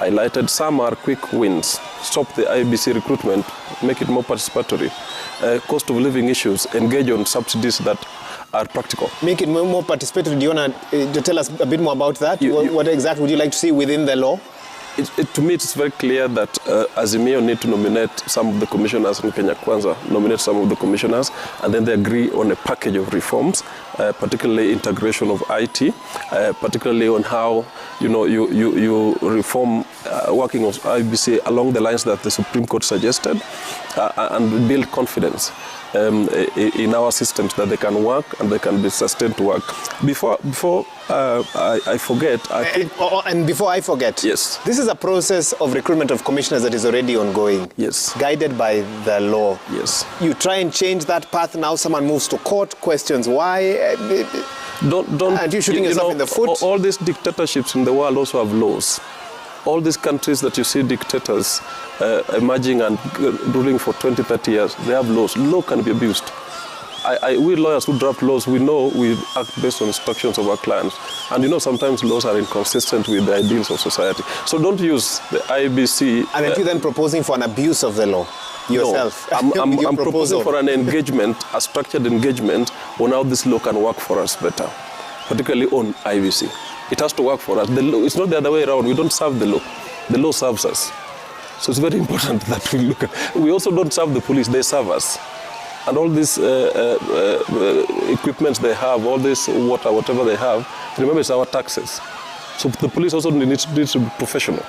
highlighted. Some are quick wins. Stop the IBC recruitment, make it more participatory. Cost of living issues, engage on subsidies that are practical. Make it more participatory. Do you want to tell us a bit more about that? What exactly would you like to see within the law? To me, it's very clear that Azimio need to nominate some of the commissioners in Kenya Kwanza, nominate some of the commissioners, and then they agree on a package of reforms, particularly integration of IT, particularly on how you reform working of IBC along the lines that the Supreme Court suggested, and build confidence in our systems that they can work and they can be sustained to work. Before I forget, and before I forget, yes, this is a process of recruitment of commissioners that is already ongoing. Yes, guided by the law. Yes, you try and change that path. Now someone moves to court, questions why. Don't. And you're shooting yourself in the foot. All these dictatorships in the world also have laws. All these countries that you see dictators emerging and ruling for 20, 30 years, they have laws. Law can be abused. We lawyers who draft laws, we know we act based on instructions of our clients. And sometimes laws are inconsistent with the ideals of society. So don't use the IBC. And are you then proposing for an abuse of the law yourself? No, I'm proposing for an engagement, a structured engagement on how this law can work for us better, particularly on IBC. It has to work for us. The law, it's not the other way around. We don't serve the law. The law serves us. So it's very important that we look at. We also don't serve the police. They serve us. And all these equipments they have, all this water, whatever they have, remember it's our taxes. So the police also needs to be professional.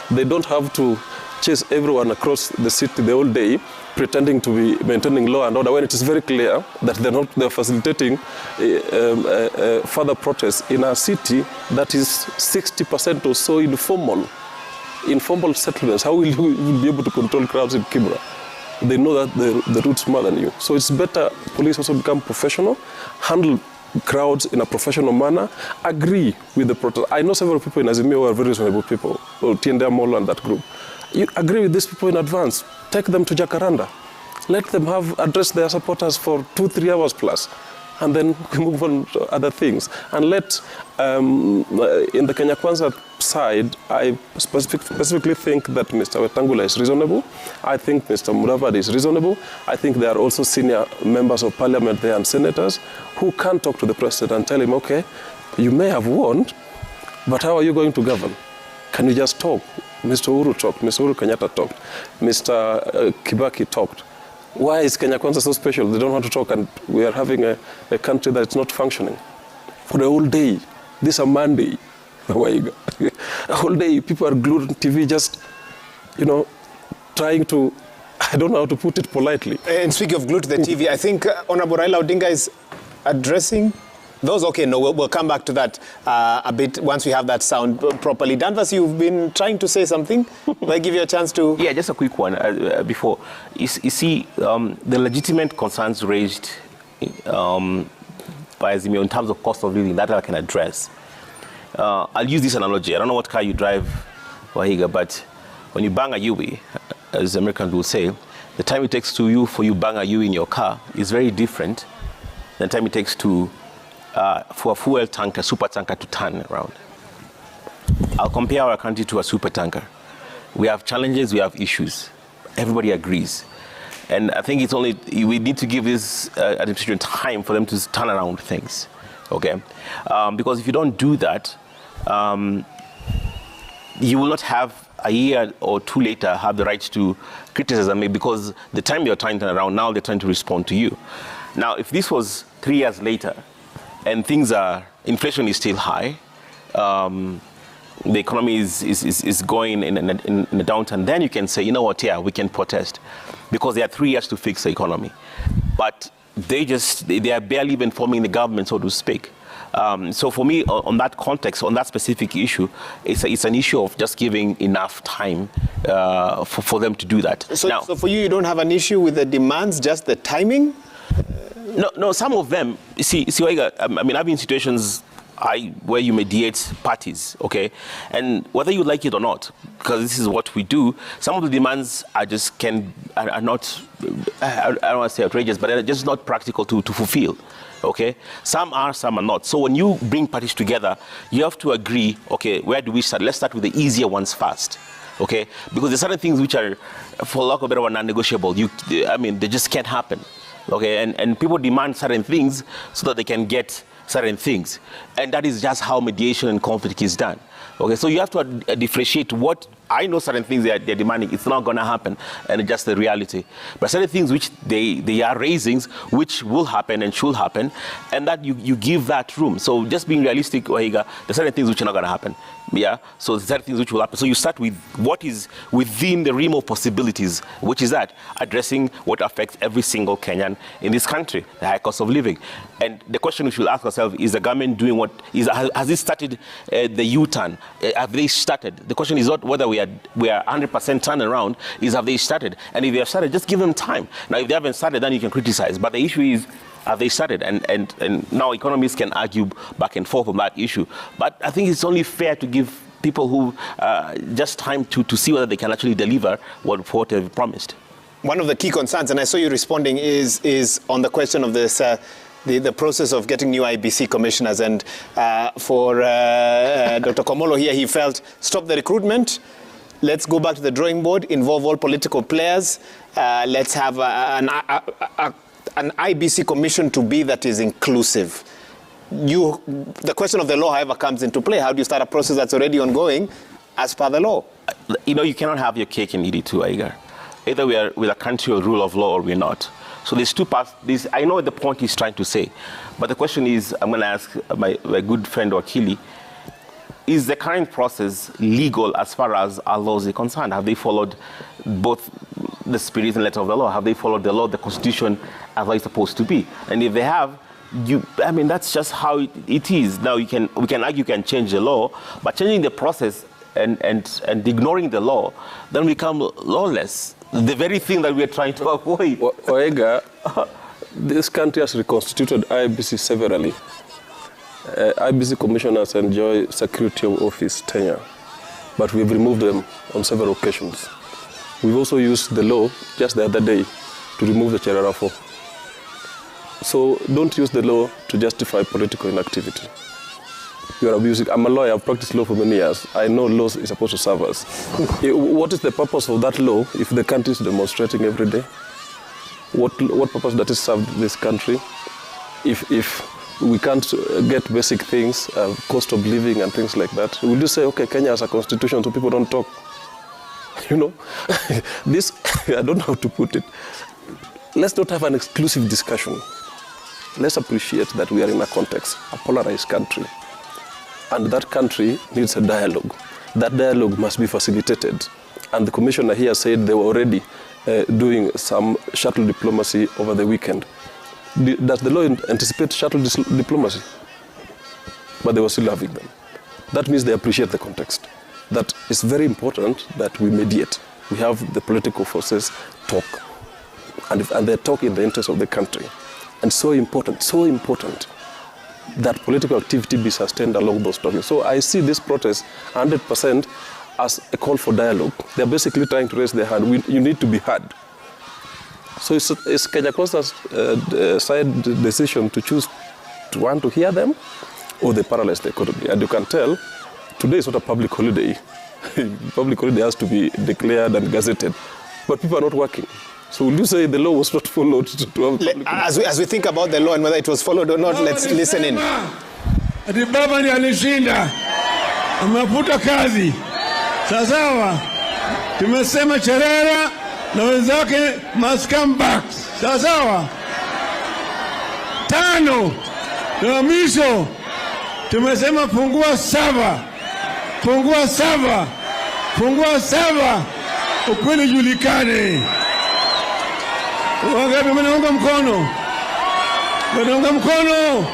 They don't have to chase everyone across the city the whole day pretending to be maintaining law and order when it is very clear that they're facilitating further protests in a city that is 60% or so informal settlements. How will you be able to control crowds in Kibra? They know that the routes more than you. So it's better police also become professional, handle crowds in a professional manner, agree with the protest. I know several people in Azimio who are very reasonable people, or Tiendea Molo and that group. You agree with these people in advance. Take them to Jacaranda. Let them address their supporters for 2-3 hours plus. And then we move on to other things. And let, in the Kenya Kwanza side, I specifically think that Mr. Wetangula is reasonable. I think Mr. Mudavadi is reasonable. I think there are also senior members of parliament there and senators who can talk to the president and tell him, okay, you may have won, but how are you going to govern? Can you just talk? Mr. Uhuru talked, Mr. Uhuru Kenyatta talked, Mr. Kibaki talked. Why is Kenya Kwanza so special? They don't want to talk, and we are having a country that's not functioning. For the whole day, this is a Monday. A whole day, people are glued on TV just, trying to, I don't know how to put it politely. And speaking of glued to the TV, I think Honorable Raila Odinga is addressing those. Okay, no, we'll come back to that a bit once we have that sound properly. Danvas, you've been trying to say something. Will I give you a chance to? Yeah, just a quick one before. You see, the legitimate concerns raised by Azimio in terms of cost of living that I can address. I'll use this analogy. I don't know what car you drive, Wahiga, but when you bang a Yui, as Americans will say, the time it takes for you bang a Yui in your car is very different than the time it takes for a fuel tanker, super tanker to turn around. I'll compare our country to a super tanker. We have challenges, we have issues. Everybody agrees. And I think we need to give this administration time for them to turn around things, okay? Because if you don't do that, you will not have a year or two later have the right to criticize me because the time you're trying to turn around, now they're trying to respond to you. Now, if this was 3 years later, and inflation is still high, the economy is going in a downturn, then you can say, you know what, yeah, we can protest. Because they have 3 years to fix the economy. But they are barely even forming the government, so to speak. So for me, on that context, on that specific issue, it's an issue of just giving enough time for them to do that. So for you don't have an issue with the demands, just the timing? No, some of them, see, I mean, I've been in situations where you mediate parties, okay? And whether you like it or not, because this is what we do, some of the demands are not, I don't want to say outrageous, but they're just not practical to fulfill, okay? Some are, some are not. So when you bring parties together, you have to agree, okay, where do we start? Let's start with the easier ones first, okay? Because there's certain things which are, for lack of a better word, non-negotiable. They just can't happen, okay? And people demand certain things so that they can get certain things. And that is just how mediation and conflict is done. Okay, so you have to differentiate what, I know certain things they're demanding, it's not going to happen, and it's just the reality. But certain things which they are raising, which will happen and should happen, and that you give that room. So just being realistic, Wahiga, there's certain things which are not going to happen. Yeah, so there's certain things which will happen. So you start with what is within the realm of possibilities, which is that addressing what affects every single Kenyan in this country, the high cost of living. And the question we should ask ourselves is the government doing what is? Has it started the U-turn? Have they started? The question is not whether we are 100% turned around. Is have they started? And if they have started, just give them time. Now, if they haven't started, then you can criticize. But the issue is, have they started? And now economists can argue back and forth on that issue. But I think it's only fair to give people who just time to see whether they can actually deliver what they've promised. One of the key concerns, and I saw you responding, is on the question of this, the process of getting new IBC commissioners. And for Dr. Komolo here, he felt, stop the recruitment. Let's go back to the drawing board, involve all political players. Let's have an IBC commission to be that is inclusive. The question of the law, however, comes into play. How do you start a process that's already ongoing as per the law? You cannot have your cake and eat it too, Aigar. Either we are with a country of rule of law or we're not. So there's two parts. I know the point he's trying to say, but the question is, I'm going to ask my good friend Wakili, is the current process legal as far as our laws are concerned? Have they followed both the spirit and letter of the law? Have they followed the law, the Constitution, as it's supposed to be? And if they have, that's just how it is. Now, we can argue you can change the law, but changing the process and ignoring the law, then we become lawless. The very thing that we are trying to avoid. Oega, this country has reconstituted IBC severally. IBC commissioners enjoy security of office tenure, but we've removed them on several occasions. We've also used the law just the other day to remove the Cherarafo. So don't use the law to justify political inactivity. You are abusing. I'm a lawyer, I've practiced law for many years. I know law is supposed to serve us. What is the purpose of that law if the country is demonstrating every day? What purpose does it serve this country if we can't get basic things, cost of living and things like that? Will you say, okay, Kenya has a constitution so people don't talk? This, I don't know how to put it. Let's not have an exclusive discussion. Let's appreciate that we are in a context, a polarized country. And that country needs a dialogue. That dialogue must be facilitated. And the commissioner here said they were already doing some shuttle diplomacy over the weekend. Does the law anticipate shuttle diplomacy? But they were still having them. That means they appreciate the context. That it's very important that we mediate. We have the political forces talk. And they talk in the interest of the country. And so important that political activity be sustained along those talks. So I see this protest 100% as a call for dialogue. They're basically trying to raise their hand. You need to be heard. So it's Kenya Costa's side decision to choose to want to hear them, or they paralyze the economy. And you can tell, today is not a public holiday. Public holiday has to be declared and gazetted. But people are not working. So will you say the law was not followed to have as we think about the law and whether it was followed or not, let's listen in. Ati baba ndiye alishinda. Amefuta kazi. Sawa. Tumesema Cherera na wenzake must come back. Sawa. Tano. Na mwisho tumesema fungua saba. Fungua saba. Fungua saba. Ukweli julikane. Wangapi mnaunga mkono? Mnaunga mkono?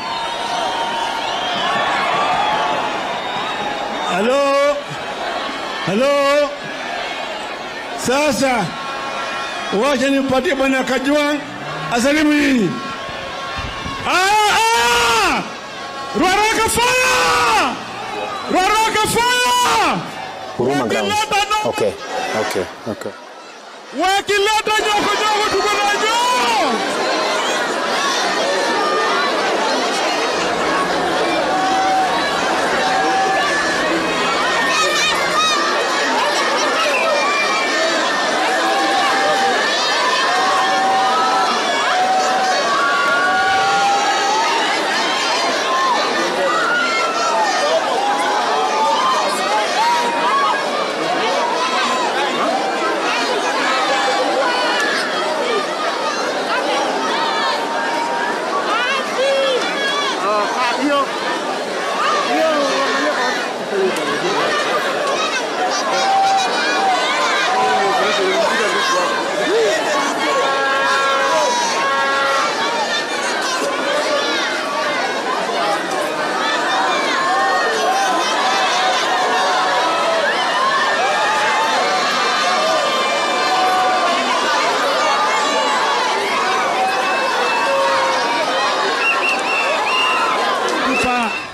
Halo? Halo? Sasa wacha nimpatie bwana Kajwang asalimu nyinyi. Ruaraka fire! Ruaraka fire! Huruma grounds. Okay. Wakileta nyoko tuko na nyoko!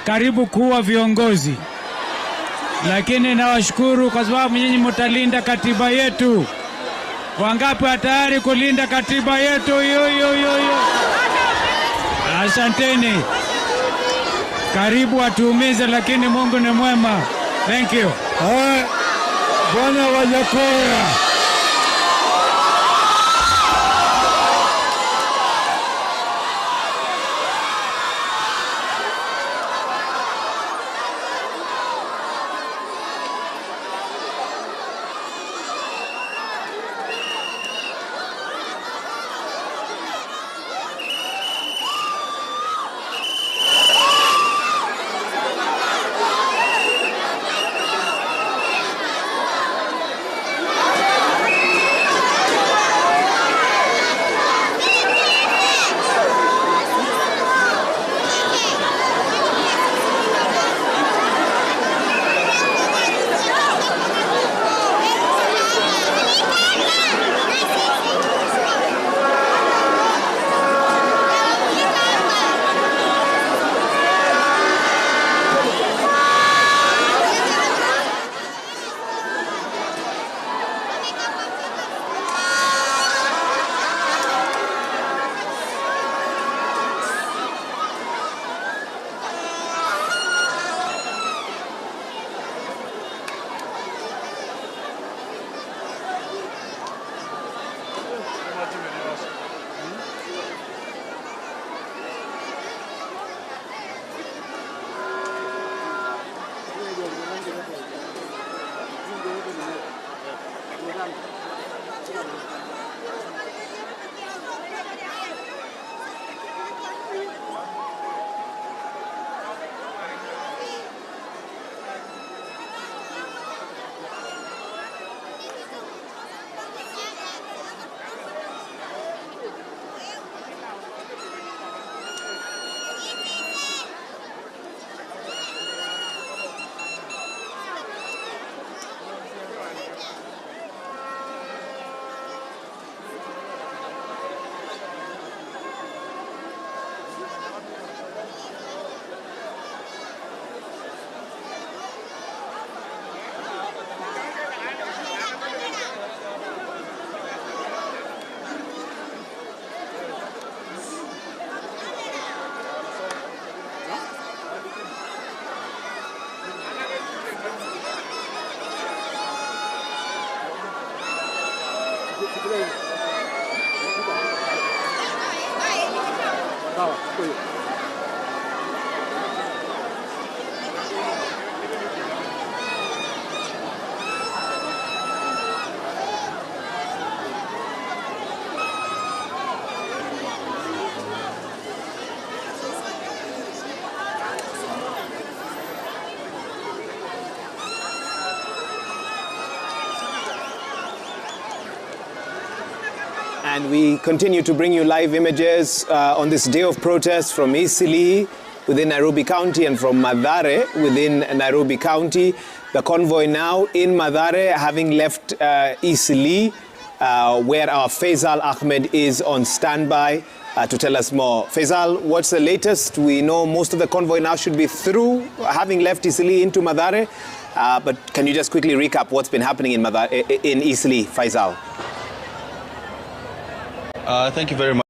Karibu kuwa viongozi, lakini nawashukuru kwa sababu nyinyi mtalinda katiba yetu. Wangapi tayari kulinda katiba yetu? Yo. Asanteni. Karibu watuumize, lakini Mungu ni mwema. Thank you. Bwana Wanyakora. And we continue to bring you live images on this day of protest from Eastleigh within Nairobi County and from Mathare within Nairobi County. The convoy now in Mathare, having left Eastleigh, where our Faisal Ahmed is on standby to tell us more. Faisal, what's the latest? We know most of the convoy now should be through, having left Eastleigh into Mathare. But can you just quickly recap what's been happening in Eastleigh, Faisal? Thank you very much,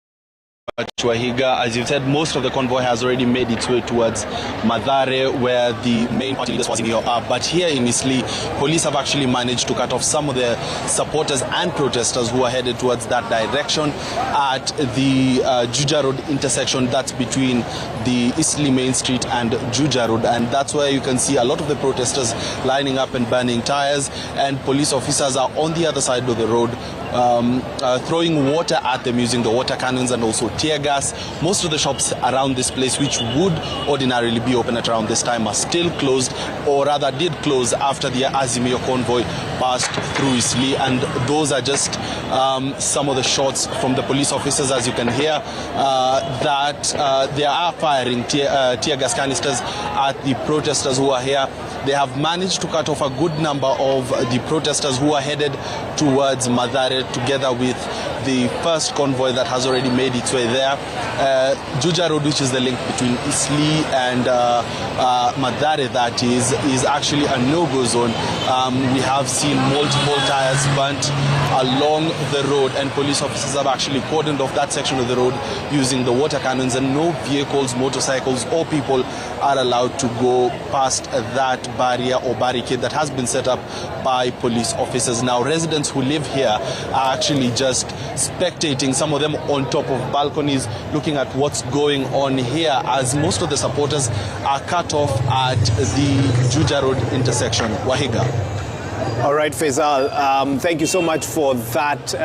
Wahiga. As you've said, most of the convoy has already made its way towards Mathare, where the main party leaders are. But here in Eastleigh, police have actually managed to cut off some of the supporters and protesters who are headed towards that direction at the Juja Road intersection. That's between the Eastleigh Main Street and Juja Road. And that's where you can see a lot of the protesters lining up and burning tires. And police officers are on the other side of the road, throwing water at them using the water cannons and also tear gas. Most of the shops around this place, which would ordinarily be open at around this time, are still closed, or rather did close after the Azimio convoy passed through Eastleigh. And those are just some of the shots from the police officers, as you can hear, that they are firing tear gas canisters at the protesters who are here. They have managed to cut off a good number of the protesters who are headed towards Mathare, together with the first convoy that has already made its way there. Juja Road, which is the link between Eastleigh and Mathare, that is actually a no-go zone. We have seen multiple tires burnt along the road, and police officers have actually cordoned off that section of the road using the water cannons, and no vehicles, motorcycles or people are allowed to go past that barrier or barricade that has been set up by police officers. Now, residents who live here are actually just spectating, some of them on top of balconies, looking at what's going on here, as most of the supporters are cut off at the Juja Road intersection. Wahiga. All right, Faisal, thank you so much for that.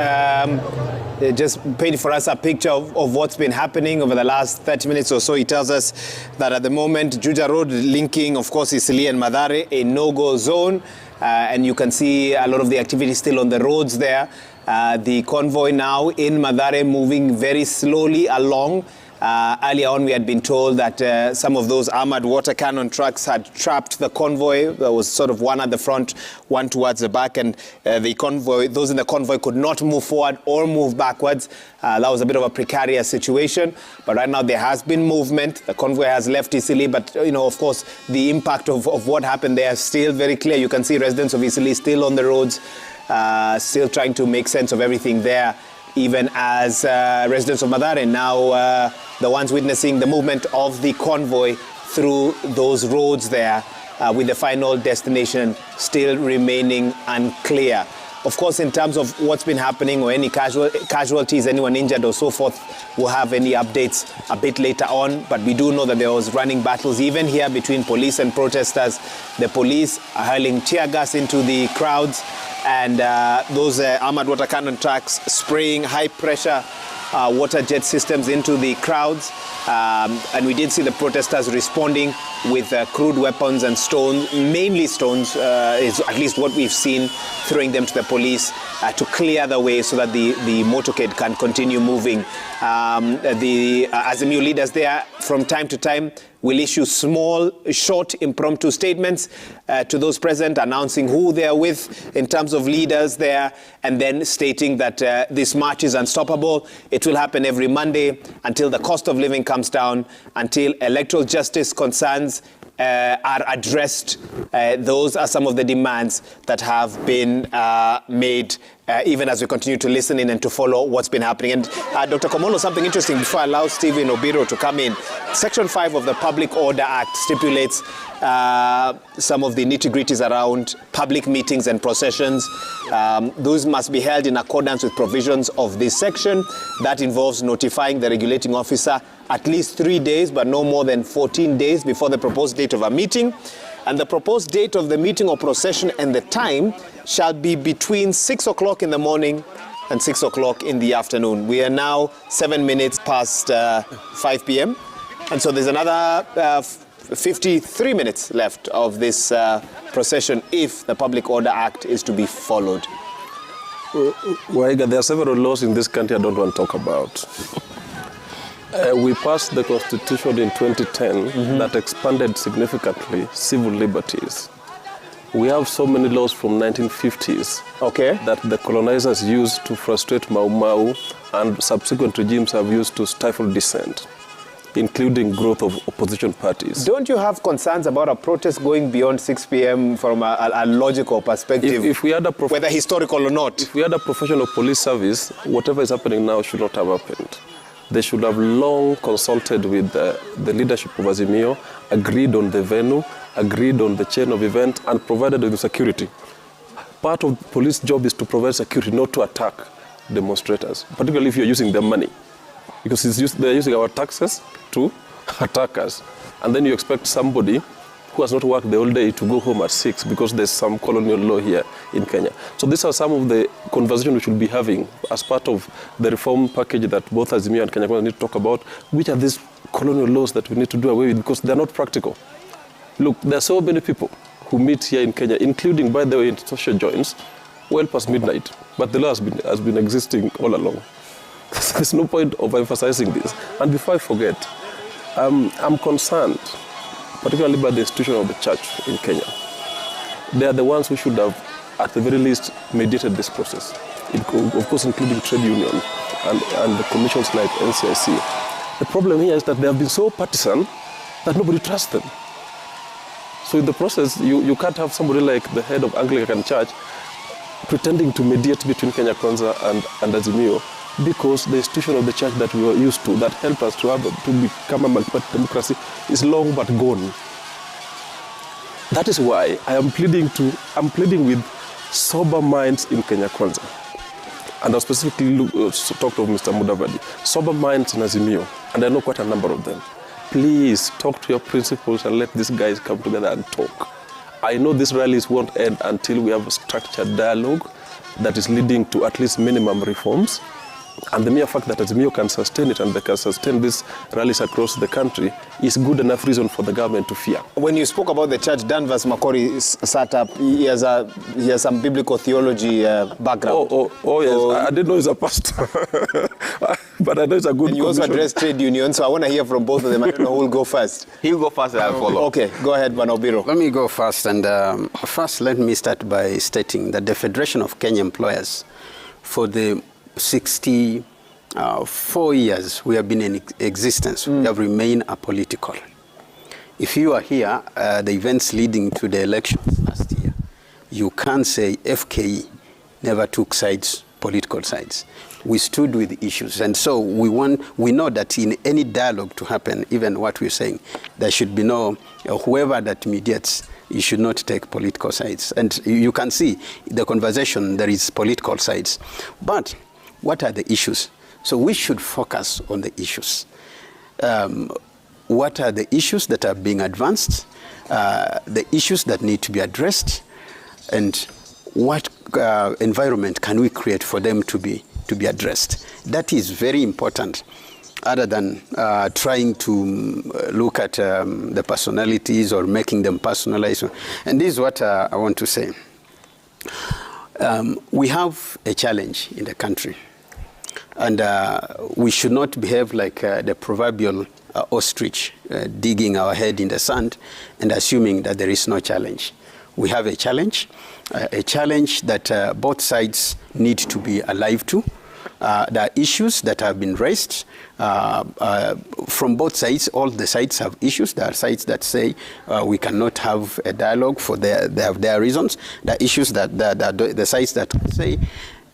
Just painted for us a picture of what's been happening over the last 30 minutes or so. He tells us that at the moment, Juja Road linking, of course, Eastleigh and Mathare, a no-go zone. And you can see a lot of the activity still on the roads there. The convoy now in Mathare moving very slowly along. Earlier on, we had been told that some of those armored water cannon trucks had trapped the convoy. There was sort of one at the front, one towards the back, and the convoy, those in the convoy could not move forward or move backwards. That was a bit of a precarious situation. But right now, there has been movement. The convoy has left Eastleigh, but of course, the impact of what happened there is still very clear. You can see residents of Eastleigh still on the roads, still trying to make sense of everything there, even as residents of Mathare now the ones witnessing the movement of the convoy through those roads there, with the final destination still remaining unclear. Of course, in terms of what's been happening or any casualties, anyone injured or so forth, we'll have any updates a bit later on. But we do know that there was running battles even here between police and protesters. The police are hurling tear gas into the crowds, and those armored water cannon trucks spraying high-pressure water jet systems into the crowds. And we did see the protesters responding with crude weapons and stones, mainly stones, is at least what we've seen, throwing them to the police to clear the way so that the motorcade can continue moving. The Azimio leaders there, from time to time, will issue small, short, impromptu statements to those present, announcing who they are with in terms of leaders there, and then stating that this march is unstoppable. It will happen every Monday until the cost of living comes down, until electoral justice concerns are addressed. Those are some of the demands that have been made, even as we continue to listen in and to follow what's been happening. And Dr. Komolo, something interesting before I allow Stephen Obiro to come in. Section 5 of the Public Order Act stipulates some of the nitty-gritties around public meetings and processions. Those must be held in accordance with provisions of this section. That involves notifying the regulating officer at least 3 days, but no more than 14 days before the proposed date of a meeting. And the proposed date of the meeting or procession and the time shall be between 6 o'clock in the morning and 6 o'clock in the afternoon. We are now 7 minutes past 5 p.m. And so there's another 53 minutes left of this procession if the Public Order Act is to be followed. Waiga, there are several laws in this country I don't want to talk about. We passed the Constitution in 2010 that expanded significantly civil liberties. We have so many laws from 1950s that the colonizers used to frustrate Mau Mau, and subsequent regimes have used to stifle dissent, including growth of opposition parties. Don't you have concerns about a protest going beyond 6 p.m. from a logical perspective, if we had whether historical or not? If we had a professional police service, whatever is happening now should not have happened. They should have long consulted with the leadership of Azimio, agreed on the venue, agreed on the chain of events, and provided with security. Part of the police job is to provide security, not to attack demonstrators, particularly if you're using their money. Because they're using our taxes to attack us. And then you expect somebody who has not worked the whole day to go home at 6 because there's some colonial law here in Kenya. So these are some of the conversations we should be having as part of the reform package that both Azimio and Kenya Kwanza need to talk about. Which are these colonial laws that we need to do away with, because they're not practical. Look, there are so many people who meet here in Kenya, including, by the way, in social joints, well past midnight. But the law has been existing all along. There's no point of emphasizing this. And before I forget, I'm concerned, particularly by the institution of the church in Kenya. They are the ones who should have, at the very least, mediated this process, of course including trade union and the commissions like NCIC. The problem here is that they have been so partisan that nobody trusts them. So in the process, you can't have somebody like the head of Anglican Church pretending to mediate between Kenya Kwanza and Azimio, because the institution of the church that we were used to, that helped us to become a multi-party democracy, is long but gone. That is why I'm pleading with sober minds in Kenya Kwanza. And I specifically talked to Mr. Mudavadi. Sober minds in Azimio, and I know quite a number of them. Please talk to your principals and let these guys come together and talk. I know these rallies won't end until we have a structured dialogue that is leading to at least minimum reforms. And the mere fact that Azimio can sustain it and they can sustain these rallies across the country is good enough reason for the government to fear. When you spoke about the church, Danvers Makori sat up. He has some biblical theology background. Oh yes, I didn't know he's a pastor. But I know he's a good. And you also address trade unions, so I want to hear from both of them. I don't know who will go first. He'll go first and I'll follow. Okay, go ahead, Banobiro. Let me go first. And first, let me start by stating that the Federation of Kenya Employers, for the 64 years we have been in existence, we have remained apolitical. If you are here, the events leading to the elections last year, you can't say FKE never took sides, political sides. We stood with issues, and so we know that in any dialogue to happen, even what we're saying, there should be no, whoever that mediates, you should not take political sides. And you can see the conversation, there is political sides. But what are the issues? So we should focus on the issues. What are the issues that are being advanced, the issues that need to be addressed, and what environment can we create for them to be addressed? That is very important, other than trying to look at the personalities or making them personalized. And this is what I want to say. We have a challenge in the country, and we should not behave like the proverbial ostrich, digging our head in the sand and assuming that there is no challenge. We have a challenge that both sides need to be alive to. There are issues that have been raised from both sides. All the sides have issues. There are sides that say we cannot have a dialogue for their reasons. There are issues that the sides that say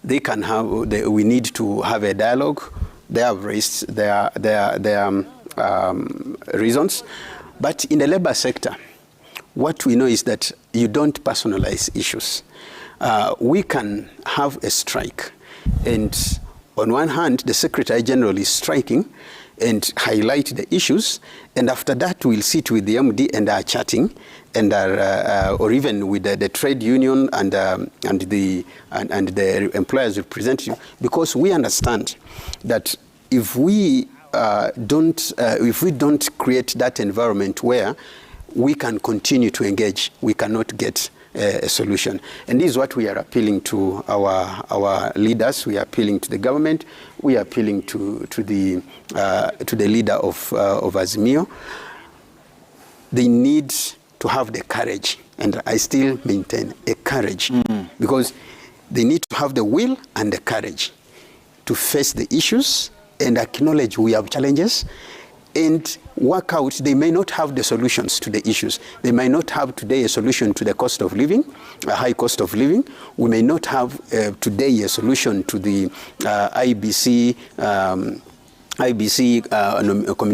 they can have. We need to have a dialogue. They have raised their reasons. But in the labor sector, what we know is that you don't personalize issues. We can have a strike, and on one hand, the Secretary General is striking and highlight the issues, and after that we'll sit with the MD and are chatting, and or even with the trade union and the employers representative, because we understand that if we don't create that environment where we can continue to engage, we cannot get a solution. And this is what we are appealing to our leaders. We are appealing to the government. We are appealing to the leader of Azimio. They need to have the courage and I still maintain a courage, because they need to have the will and the courage to face the issues and acknowledge we have challenges and work out. They may not have the solutions to the issues. They may not have today a solution to the cost of living, a high cost of living. We may not have today a solution to the IBC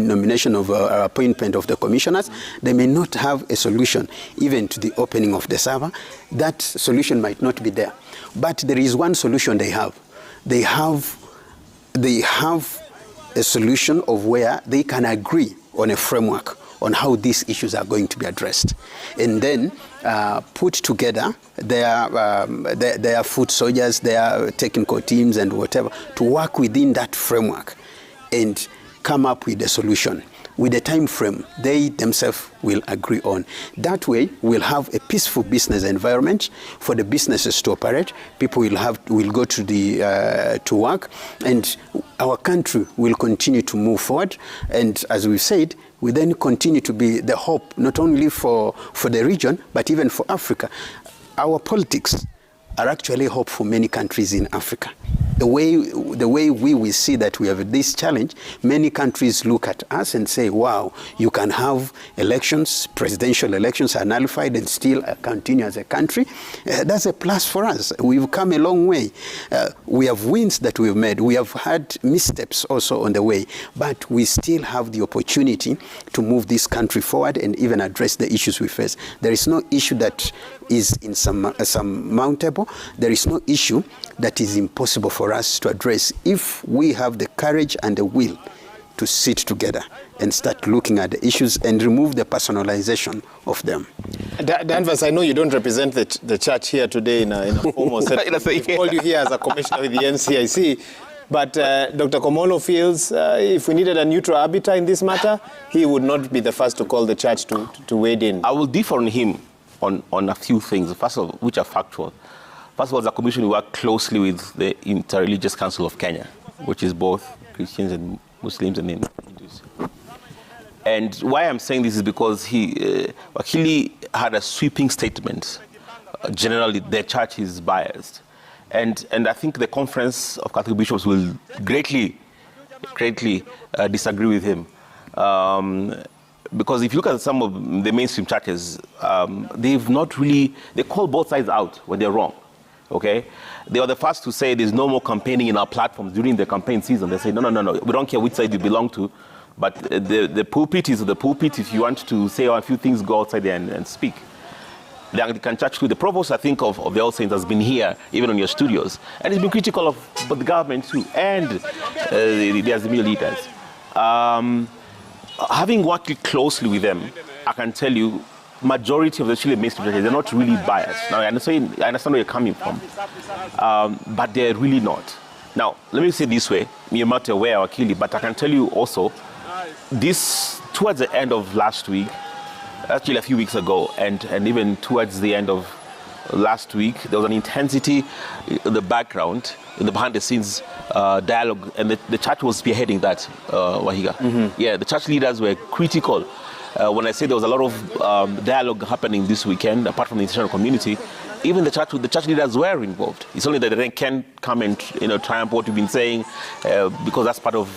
nomination of appointment of the commissioners. They may not have a solution even to the opening of the server. That solution might not be there. But there is one solution they have. They have a solution of where they can agree on a framework on how these issues are going to be addressed, and then put together their foot soldiers, their technical teams and whatever, to work within that framework and come up with a solution with a time frame they themselves will agree on. That way, we'll have a peaceful business environment for the businesses to operate. People will go to work, and our country will continue to move forward. And as we said, we then continue to be the hope not only for the region but even for Africa. Our politics are actually hope for many countries in Africa. The way we will see that we have this challenge, many countries look at us and say, wow, you can have elections, presidential elections are nullified and still continue as a country. That's a plus for us. We've come a long way. We have wins that we've made. We have had missteps also on the way, but we still have the opportunity to move this country forward and even address the issues we face. There is no issue that is insurmountable. There is no issue that is impossible for us to address if we have the courage and the will to sit together and start looking at the issues and remove the personalization of them. Danvers, I know you don't represent the church here today in a formal setting. We've called you here as a commissioner with the NCIC. But Dr. Komolo feels if we needed a neutral arbiter in this matter, he would not be the first to call the church to wade in. I will differ on him on a few things, first of which are factual. First of all, as a commission, we work closely with the Interreligious Council of Kenya, which is both Christians and Muslims and Hindus. And why I'm saying this is because Wakili had a sweeping statement. Generally, their church is biased. And I think the Conference of Catholic Bishops will greatly disagree with him. Because if you look at some of the mainstream churches, they've not really, they call both sides out when they're wrong. Okay, they were the first to say there's no more campaigning in our platforms during the campaign season. They say no, we don't care which side you belong to, but the pulpit is the pulpit. If you want to say a few things, go outside there and speak. The Anglican Church, too, the provost, I think, of the All Saints has been here, even on your studios, and he's been critical of the government too, and the Azimio leaders. Having worked closely with them, I can tell you, majority of the Chile mainstream churches, they're not really biased. Now, I understand where you're coming from, but they're really not. Now, let me say this way, you're not aware, Wakili, but I can tell you also, this, towards the end of last week, actually a few weeks ago, and even towards the end of last week, there was an intensity in the background, in the behind-the-scenes dialogue, and the church was spearheading that, Wahiga. Mm-hmm. Yeah, the church leaders were critical. When I say there was a lot of dialogue happening this weekend, apart from the international community, even the church leaders were involved. It's only that they can't come and triumph what we've been saying, because that's part of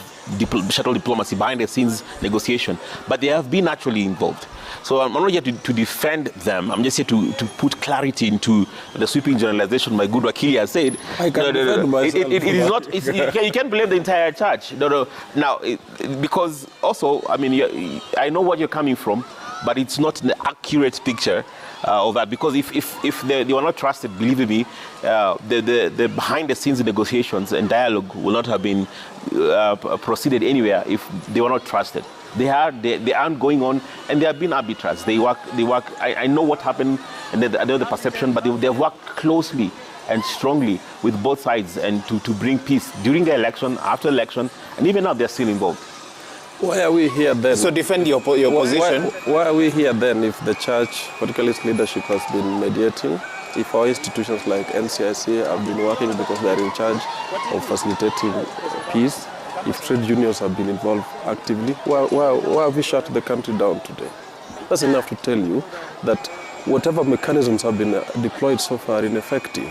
shuttle diplomacy, behind the scenes negotiation. But they have been actually involved. So I'm not here to defend them. I'm just here to put clarity into the sweeping generalization my good Wakili has said. I can defend myself. It is not. You can't blame the entire church. No. Now, because also, I mean, I know what you're coming from, but it's not an accurate picture of that. Because if they were not trusted, believe me, the behind the scenes negotiations and dialogue will not have been proceeded anywhere if they were not trusted. They aren't going on, and they have been arbiters. They work. I know what happened, and I know the perception, but they've worked closely and strongly with both sides, and to bring peace during the election, after election, and even now they're still involved. Why are we here then? So defend your position. Why are we here then if the church, particularly its leadership, has been mediating? If our institutions like NCIC have been working because they are in charge of facilitating peace, if trade unions have been involved actively, why have we shut the country down today? That's enough to tell you that whatever mechanisms have been deployed so far are ineffective.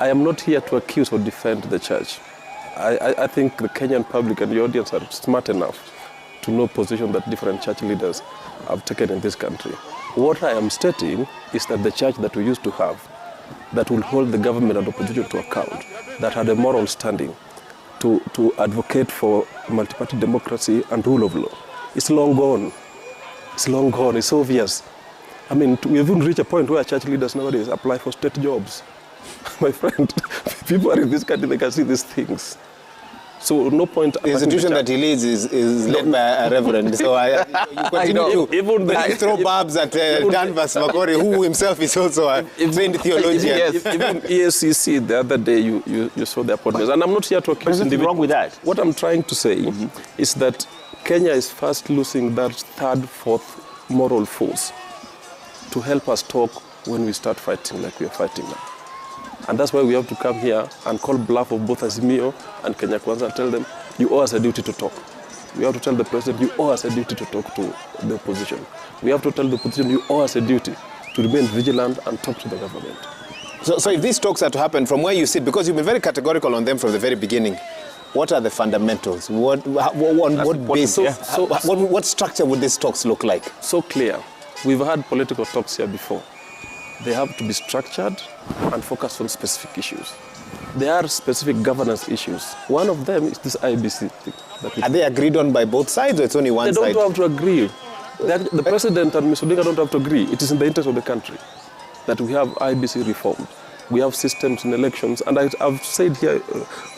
I am not here to accuse or defend the church. I think the Kenyan public and the audience are smart enough to know position that different church leaders have taken in this country. What I am stating is that the church that we used to have, that will hold the government and opposition to account, that had a moral standing to advocate for multi-party democracy and rule of law, it's long gone. It's long gone, it's obvious. I mean, we even reached a point where church leaders nowadays apply for state jobs. My friend, people are in this country, they can see these things. So no point. The institution that he leads is led by a reverend. So you continue to throw barbs at Danvas Makori, who himself is also a trained theologian. Yes. Even ESCC, the other day, you saw the appointments. And I'm not here to accuse individuals. What's wrong with that? What I'm trying to say is that Kenya is fast losing that third, fourth moral force to help us talk when we start fighting like we are fighting now. And that's why we have to come here and call bluff of both Azimio and Kenya Kwanza and tell them, you owe us a duty to talk. We have to tell the president, you owe us a duty to talk to the opposition. We have to tell the opposition, you owe us a duty to remain vigilant and talk to the government. So if these talks are to happen from where you sit, because you've been very categorical on them from the very beginning, what are the fundamentals? What basis? What structure would these talks look like? So clear. We've had political talks here before. They have to be structured and focus on specific issues. There are specific governance issues. One of them is this IBC thing. Are they agreed on by both sides, or it's only one side? They don't have to agree. The president and Mr. Odinga don't have to agree. It is in the interest of the country that we have IBC reformed. We have systems in elections. And I've said here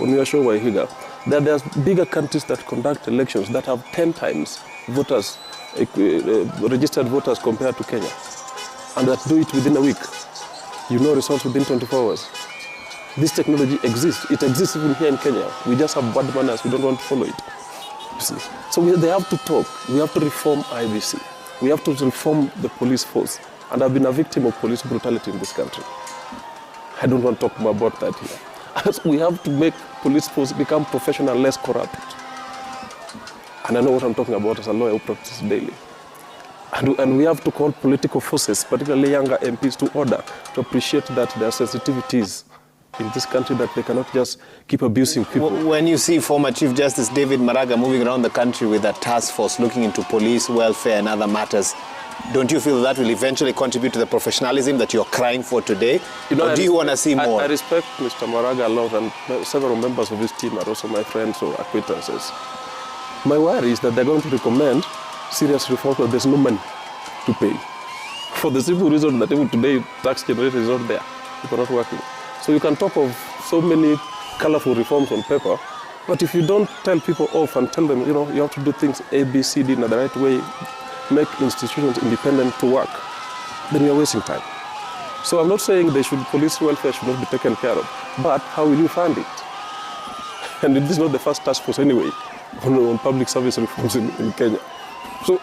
on your show, Waihiga, that there's bigger countries that conduct elections that have 10 times voters, registered voters compared to Kenya. And that do it within a week. You know results within 24 hours. This technology exists. It exists even here in Kenya. We just have bad manners. We don't want to follow it. You see? So they have to talk. We have to reform IBC. We have to reform the police force. And I've been a victim of police brutality in this country. I don't want to talk more about that here. We have to make police force become professional, less corrupt. And I know what I'm talking about as a lawyer who practices daily. And we have to call political forces, particularly younger MPs, to order, to appreciate that there are sensitivities in this country that they cannot just keep abusing people. When you see former Chief Justice David Maraga moving around the country with a task force looking into police welfare and other matters, don't you feel that will eventually contribute to the professionalism that you're crying for today? Or do you want to see more? I respect Mr. Maraga a lot, and several members of his team are also my friends or acquaintances. My worry is that they're going to recommend serious reforms, but there's no money to pay. For the simple reason that even today, tax generator is not there. People are not working. So you can talk of so many colorful reforms on paper, but if you don't tell people off and tell them, you have to do things A, B, C, D in the right way, make institutions independent to work, then you're wasting time. So I'm not saying police welfare should not be taken care of, but how will you fund it? And this is not the first task force anyway on public service reforms in Kenya. So,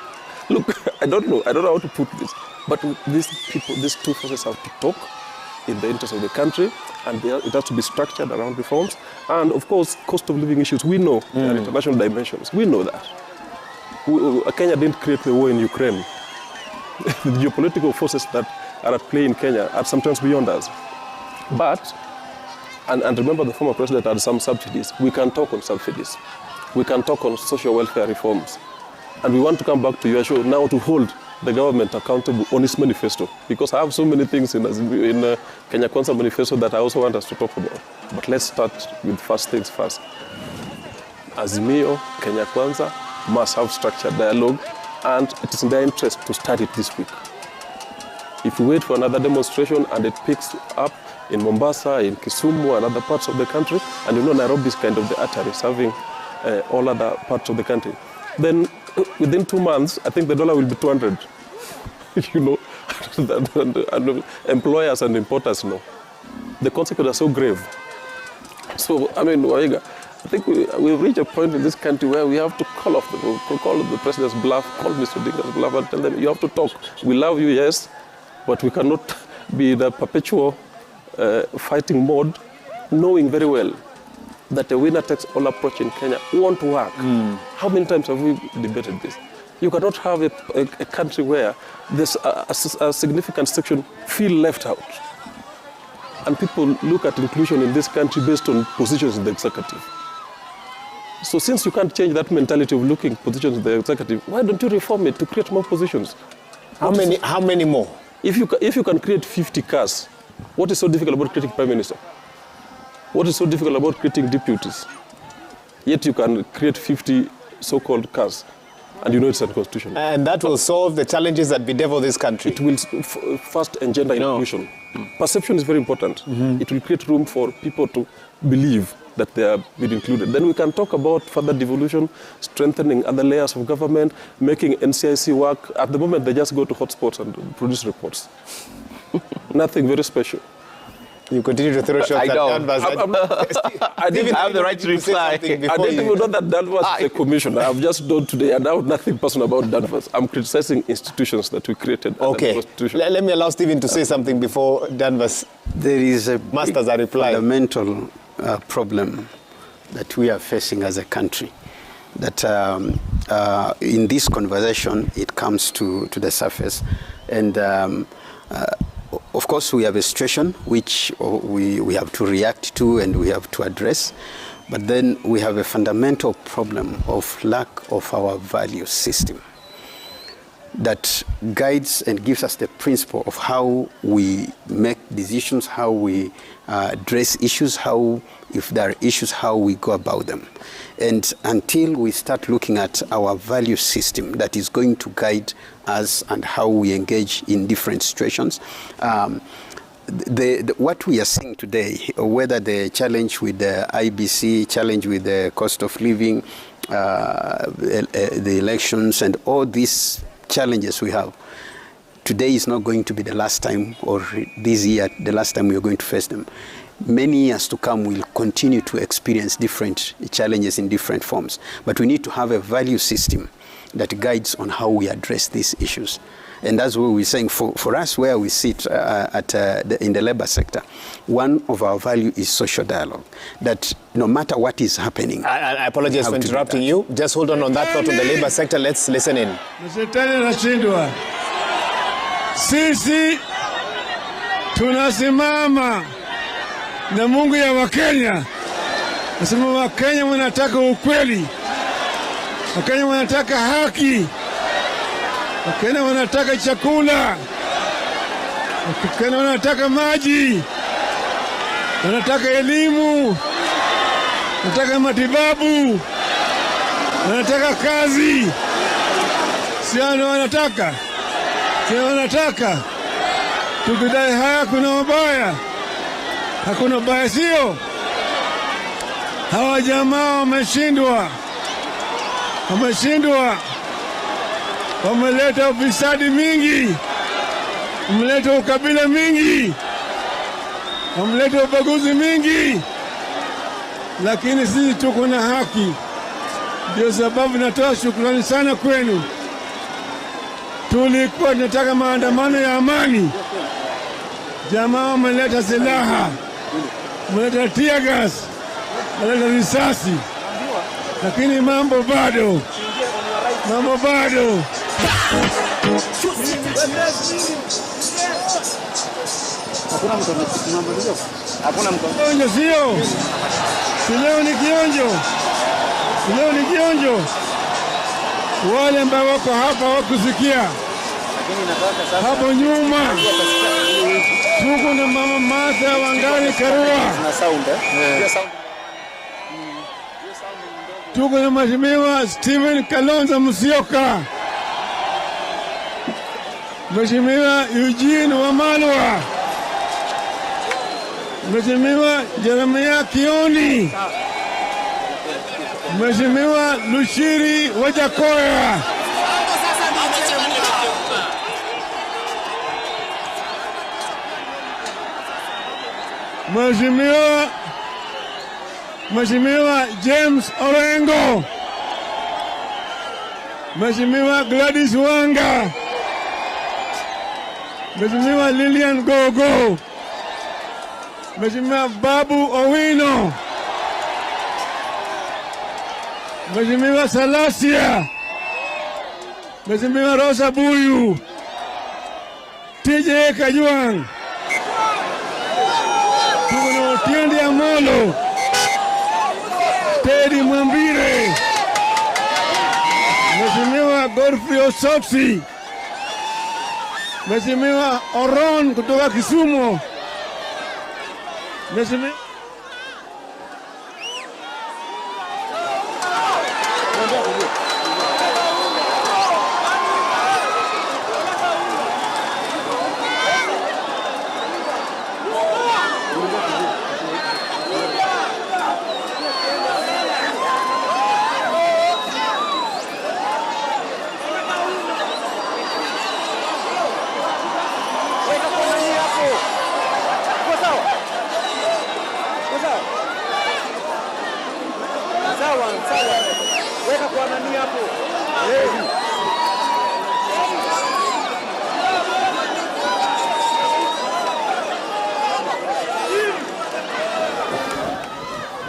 look, I don't know how to put this, but these two forces have to talk in the interest of the country, and it has to be structured around reforms. And of course, cost of living issues, we know there are international dimensions. We know that. Kenya didn't create the war in Ukraine. The geopolitical forces that are at play in Kenya are sometimes beyond us. But, and remember the former president had some subsidies. We can talk on subsidies. We can talk on social welfare reforms. And we want to come back to your show now to hold the government accountable on its manifesto. Because I have so many things in Kenya Kwanza manifesto that I also want us to talk about. But let's start with first things first. Azimio, Kenya Kwanza must have structured dialogue, and it is in their interest to start it this week. If we wait for another demonstration and it picks up in Mombasa, in Kisumu and other parts of the country, and Nairobi is kind of the artery serving all other parts of the country, then within 2 months, I think the dollar will be 200. And employers and importers know. The consequences are so grave. So, Waihiga, I think we've reached a point in this country where we have to call the president's bluff, call Mr. Odinga's bluff, and tell them, you have to talk. We love you, yes, but we cannot be the perpetual fighting mode, knowing very well that a winner-takes-all approach in Kenya won't work. How many times have we debated this? You cannot have a country where there's a significant section feel left out. And people look at inclusion in this country based on positions in the executive. So since you can't change that mentality of looking positions in the executive, why don't you reform it to create more positions? How many more? If you can create 50 cars, what is so difficult about creating prime minister? What is so difficult about creating deputies? Yet you can create 50 so-called cars, and you know it's unconstitutional. And that will solve the challenges that bedevil this country. It will first engender inclusion. Perception is very important. It will create room for people to believe that they are being included. Then we can talk about further devolution, strengthening other layers of government, making NCIC work. At the moment, they just go to hotspots and produce reports. Nothing very special. You continue to throw shots at Danvers. I didn't have the right to reply. I didn't even know that Danvers is a commissioner. I've just done today, and I have nothing personal about Danvers. I'm criticizing institutions that we created. Okay. Let me allow Stephen to say something before Danvers. There is a masters a reply. Fundamental problem that we are facing as a country. That in this conversation, it comes to the surface. And of course, we have a situation which we have to react to and we have to address. But then we have a fundamental problem of lack of our value system that guides and gives us the principle of how we make decisions, how we address issues, how, if there are issues, how we go about them. And until we start looking at our value system that is going to guide us and how we engage in different situations, what we are seeing today, whether the challenge with the IBC, challenge with the cost of living, the elections, and all these challenges we have, today is not going to be the last time, or this year, the last time we are going to face them. Many years to come, we'll continue to experience different challenges in different forms. But we need to have a value system that guides on how we address these issues. And that's what we're saying. For us, where we sit in the labor sector, one of our values is social dialogue. That no matter what is happening... I apologize for interrupting you. Just hold on that thought on the labor sector. Let's listen in. Sisi tunasimama na Mungu ya Wakenya. Nasema Wakenya wanataka ukweli. Wakenya wanataka haki. Wakenya wanataka chakula. Wakenya wanataka maji. Wanataka elimu. Wanataka matibabu. Wanataka kazi. Sio wanataka. Sio wanataka. Tukidai haya kuna mabaya. Hakuna baya, sio? Hawa jamaa wameshindwa. Wameleta ufisadi mingi. Wameleta ukabila mingi. Wameleta ubaguzi mingi. Lakini sisi tuko na haki. Ndio sababu natoa shukrani sana kwenu. Tulikuwa tunataka maandamano ya amani. Jamaa wameleta silaha. Wameleta tear gas. Wameleta risasi. Lakini mambo bado. Hakuna mtu. Kionjo sio? Si leo ni kionjo. Wale ambao wako hapa wakusikia. Hapo nyuma tuko na mama Martha Wangari Karua. Tuko na Mheshimiwa Stephen Kalonzo Musyoka. Mheshimiwa Eugene Wamalwa. Mheshimiwa Jeremiah Kioni. Mheshimiwa Lushiri Wajakoya. Mheshimiwa James Orengo. Mheshimiwa Gladys Wanga. Mheshimiwa Lilian Gogo. Mheshimiwa Babu Owino. Mheshimiwa Salasia. Mheshimiwa Rosa Buyu, TJ Kajwang', tuko na Otiende Amolo, Teddy Mwambire, Mheshimiwa Godfrey Osopsi, Mheshimiwa Oron kutoka Kisumu, Mheshimiwa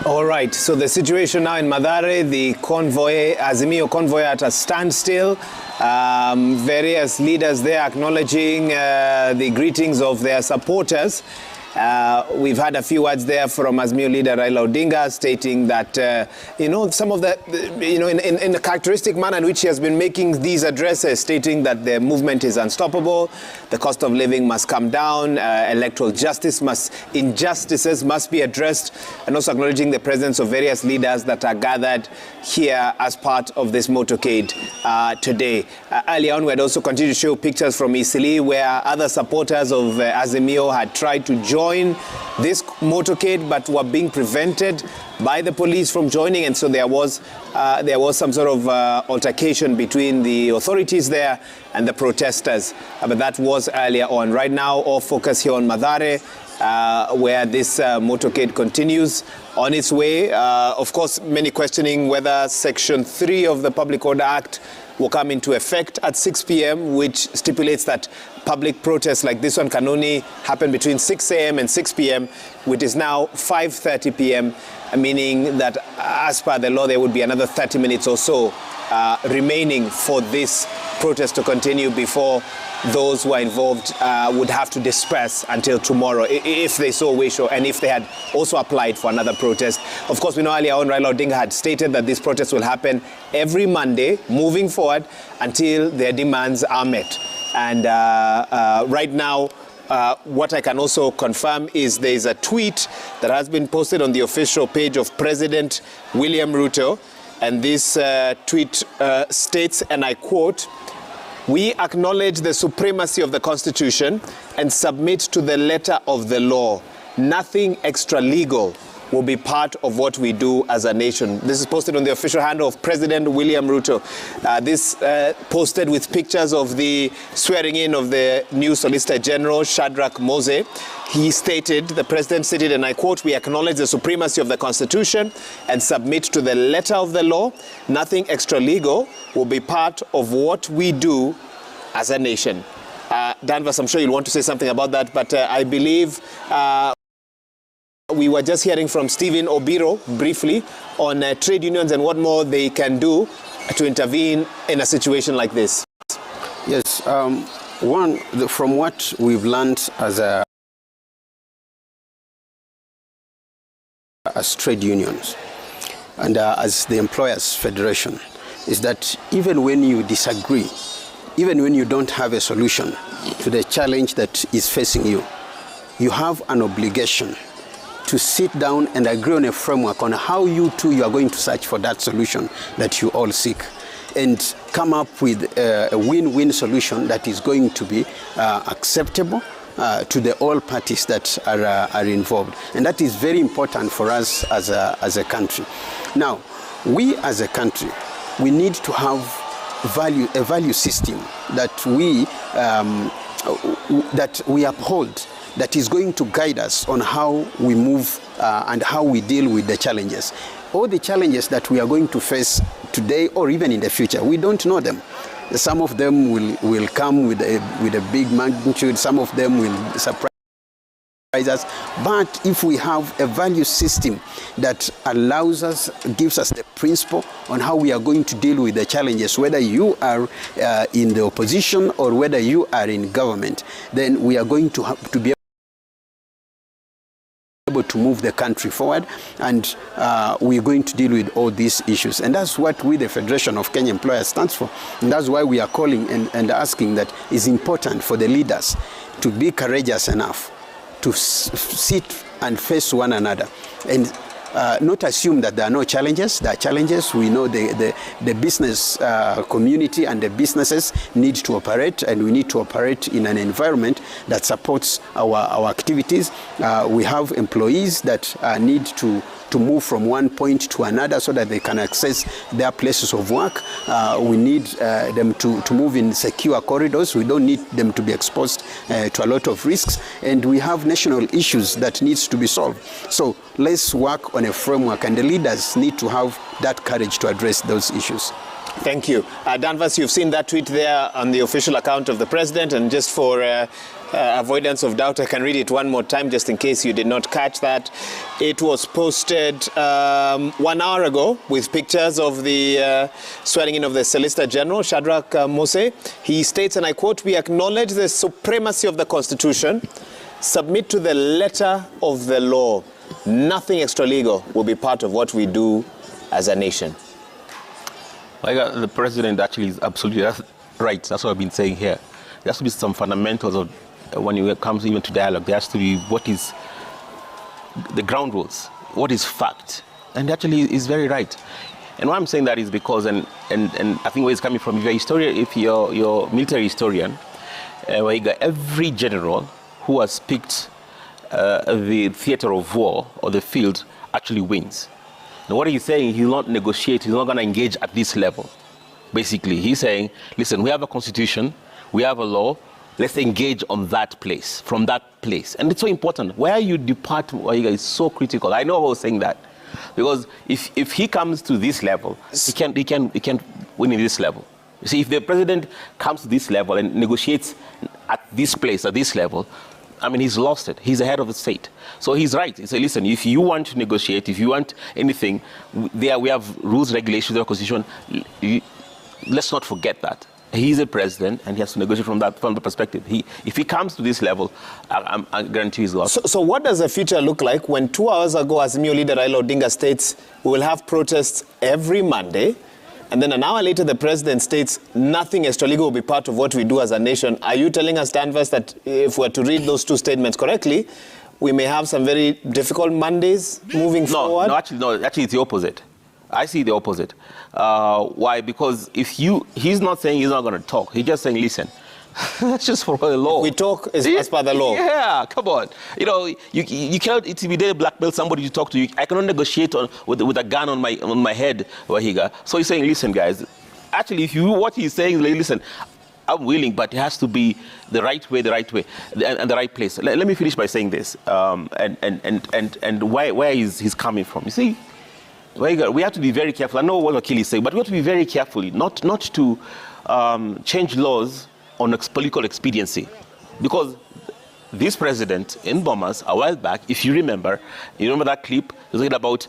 All right, so the situation now in Mathare, the convoy, Azimio convoy at a standstill. Various leaders there acknowledging the greetings of their supporters. We've had a few words there from Azimio leader Raila Odinga stating that, some of the, in a characteristic manner in which he has been making these addresses, stating that the movement is unstoppable, the cost of living must come down, electoral injustices must be addressed, and also acknowledging the presence of various leaders that are gathered here as part of this motorcade today. Earlier on, we had also continued to show pictures from Eastleigh where other supporters of Azimio had tried to join this motorcade but were being prevented by the police from joining, and so there was some sort of altercation between the authorities there and the protesters, but that was earlier on. Right now, all focus here on Mathare, where this motorcade continues on its way. Of course, many questioning whether Section 3 of the Public Order Act will come into effect at 6 p.m., which stipulates that public protests like this one can only happen between 6 a.m. and 6 p.m., which is now 5:30 p.m., meaning that as per the law, there would be another 30 minutes or so remaining for this protest to continue before those who are involved would have to disperse until tomorrow, if they so wish, and if they had also applied for another protest. Of course, we know earlier on Raila Odinga had stated that this protest will happen every Monday moving forward until their demands are met. And right now, what I can also confirm is there is a tweet that has been posted on the official page of President William Ruto, and this tweet states, and I quote, "We acknowledge the supremacy of the Constitution and submit to the letter of the law. Nothing extra-legal will be part of what we do as a nation." This is posted on the official handle of President William Ruto. This posted with pictures of the swearing in of the new Solicitor General, Shadrach Mose. He stated, the President stated, and I quote, "We acknowledge the supremacy of the Constitution and submit to the letter of the law. Nothing extra-legal will be part of what we do as a nation." Danvers, I'm sure you'll want to say something about that, but I believe we were just hearing from Stephen Obiro briefly on trade unions and what more they can do to intervene in a situation like this. Yes, from what we've learned as trade unions and as the Employers Federation, is that even when you disagree, even when you don't have a solution to the challenge that is facing you, you have an obligation to sit down and agree on a framework on how you are going to search for that solution that you all seek, and come up with a win-win solution that is going to be acceptable to the all parties that are involved. And that is very important for us as a country. Now, we as a country, we need to have a value system that we uphold, that is going to guide us on how we move and how we deal with the challenges. All the challenges that we are going to face today or even in the future, we don't know them. Some of them will come with a big magnitude, some of them will surprise us. But if we have a value system that allows us, gives us the principle on how we are going to deal with the challenges, whether you are in the opposition or whether you are in government, then we are going to have to be able to move the country forward, and we're going to deal with all these issues. And that's what we, the Federation of Kenya Employers, stands for. And that's why we are calling and asking that it's important for the leaders to be courageous enough to sit and face one another and not assume that there are no challenges. There are challenges. We know the business community and the businesses need to operate, and we need to operate in an environment that supports our activities. We have employees that need to move from one point to another so that they can access their places of work. We need them to move in secure corridors. We don't need them to be exposed to a lot of risks. And we have national issues that needs to be solved. So let's work on a framework, and the leaders need to have that courage to address those issues. Thank you. Danvas, you've seen that tweet there on the official account of the president, and just for avoidance of doubt, I can read it one more time just in case you did not catch that. It was posted 1 hour ago with pictures of the swearing in of the Solicitor General, Shadrach Mose. He states, and I quote, "We acknowledge the supremacy of the Constitution, submit to the letter of the law. Nothing extra-legal will be part of what we do as a nation." Like the president actually is absolutely right. That's what I've been saying here. There has to be some fundamentals of when it comes even to dialogue. There has to be what is the ground rules, what is fact, and actually is very right. And why I'm saying that is because, and I think where it's coming from, if you're a historian, if you're military historian, where you got every general who has picked the theater of war or the field actually wins. Now, what he's saying, he'll not negotiate, he's not going to engage at this level. Basically, he's saying, listen, we have a constitution, we have a law, let's engage on that place, from that place. And it's so important. Where you depart is so critical. I know I was saying that. Because if he comes to this level, he can't win in this level. You see, if the president comes to this level and negotiates at this place, at this level, I mean, he's lost it. He's the head of the state. So he's right. He said, listen, if you want to negotiate, if you want anything, we have rules, regulations, our constitution. Let's not forget that. He's a president, and he has to negotiate from the perspective. If he comes to this level, I guarantee he's lost. So what does the future look like when 2 hours ago, Azimio leader Raila Odinga states we will have protests every Monday, and then an hour later the president states nothing extra-legal will be part of what we do as a nation? Are you telling us, Danvas, that if we're to read those two statements correctly, we may have some very difficult Mondays moving forward? No, actually it's the opposite. I see the opposite. Why? Because he's not saying he's not going to talk. He's just saying, listen, that's just for the law. We talk as per the law. Yeah, come on. You know, you cannot intimidate, blackmail somebody to talk to you. I cannot negotiate with a gun on my head, Wahiga. So he's saying, listen, guys, actually, what he's saying is, like, listen, I'm willing, but it has to be the right way, and the right place. Let me finish by saying this, and where he's coming from. You see, we have to be very careful. I know what Wakili is saying, but we have to be very careful not to change laws on political expediency. Because this president in Bomas, a while back, if you remember that clip, it was about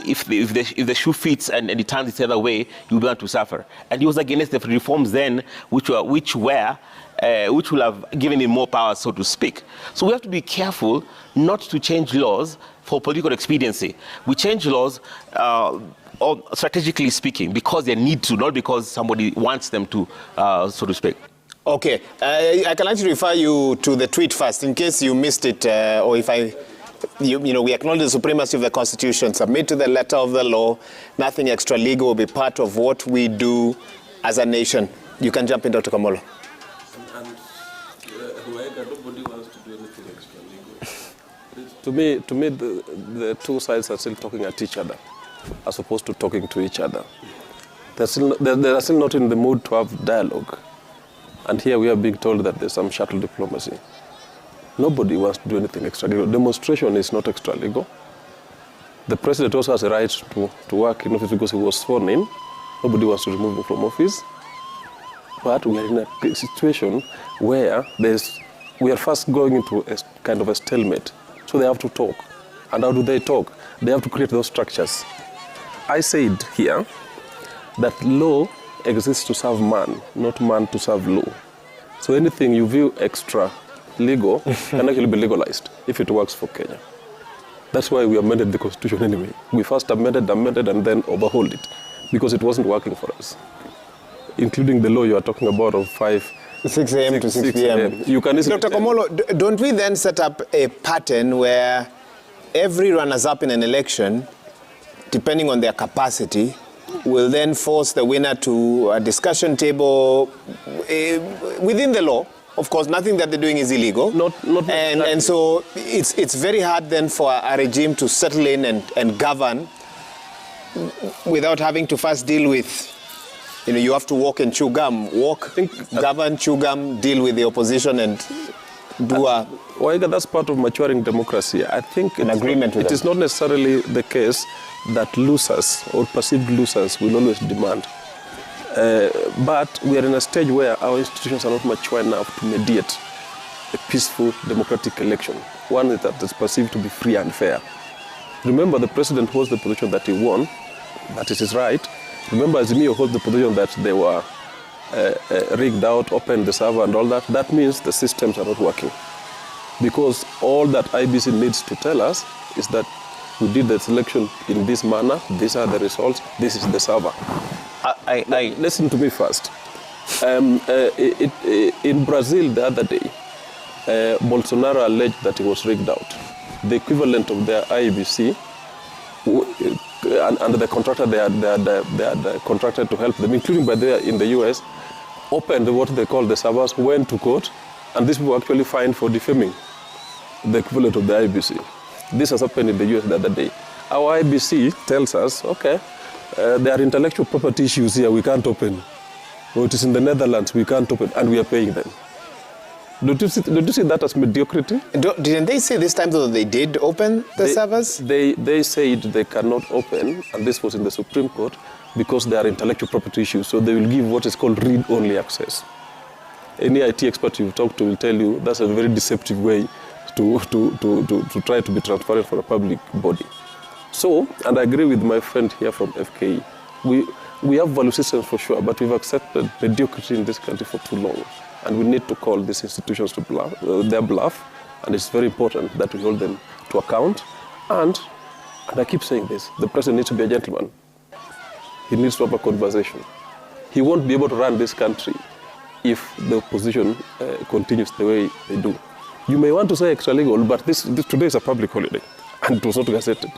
if the shoe fits and it turns the other way, you'll be able to suffer. And he was against the reforms then, which will have given him more power, so to speak. So we have to be careful not to change laws for political expediency. We change laws, strategically speaking, because they need to, not because somebody wants them to, so to speak. Okay, I can actually refer you to the tweet first, in case you missed it, or if we acknowledge the supremacy of the Constitution, submit to the letter of the law, nothing extra legal will be part of what we do as a nation. You can jump in, Dr. Kamolo. Nobody wants to do anything extra legal. To me, the two sides are still talking at each other, as opposed to talking to each other. They are still not in the mood to have dialogue. And here we are being told that there's some shuttle diplomacy. Nobody wants to do anything extra legal. Demonstration is extra legal. The president also has a right to work in office because he was sworn in. Nobody wants to remove him from office. But we are in a situation where there's we are first going into a kind of a stalemate. So they have to talk. And how do they talk? They have to create those structures. I said here that law exists to serve man, not man to serve law. So anything you view extra legal can actually be legalized if it works for Kenya. That's why we amended the constitution anyway. We first amended, and then overhauled it because it wasn't working for us. Including the law you are talking about of 6 a.m. to 6 p.m. You can Dr. Komolo, don't we then set up a pattern where every runners-up in an election, depending on their capacity, will then force the winner to a discussion table within the law? Of course, nothing that they're doing is illegal. And so it's very hard then for a regime to settle in and govern without having to first deal with, you have to walk and chew gum. Govern, chew gum, deal with the opposition and do a... Well, that's part of maturing democracy. I think an agreement with it is not necessarily the case that losers or perceived losers will always demand. But we are in a stage where our institutions are not mature enough to mediate a peaceful democratic election, one that is perceived to be free and fair. Remember, the president holds the position that he won, that it is right. Remember, Azimio holds the position that they were rigged out, opened the server and all that. That means the systems are not working. Because all that IBC needs to tell us is that we did the selection in this manner, these are the results, this is the server. Listen to me first. In Brazil the other day, Bolsonaro alleged that he was rigged out. The equivalent of their IBC, and the contractor they had contracted to help them, including by in the US, opened what they call the servers, went to court, and these people were actually fined for defaming the equivalent of the IBC. This has happened in the US the other day. Our IBC tells us, okay, there are intellectual property issues here, we can't open. Or it is in the Netherlands, we can't open, and we are paying them. Don't you see that as mediocrity? Didn't they say this time that they did open the servers? They said they cannot open, and this was in the Supreme Court, because there are intellectual property issues, so they will give what is called read-only access. Any IT expert you talk to will tell you that's a very deceptive way to try to be transparent for a public body. So, and I agree with my friend here from FKE, we have value systems for sure, but we've accepted mediocrity in this country for too long. And we need to call these institutions to their bluff, and it's very important that we hold them to account. And I keep saying this, the president needs to be a gentleman. He needs to have a conversation. He won't be able to run this country if the opposition continues the way they do. You may want to say extra-legal, but this today is a public holiday, and it was not gazetted.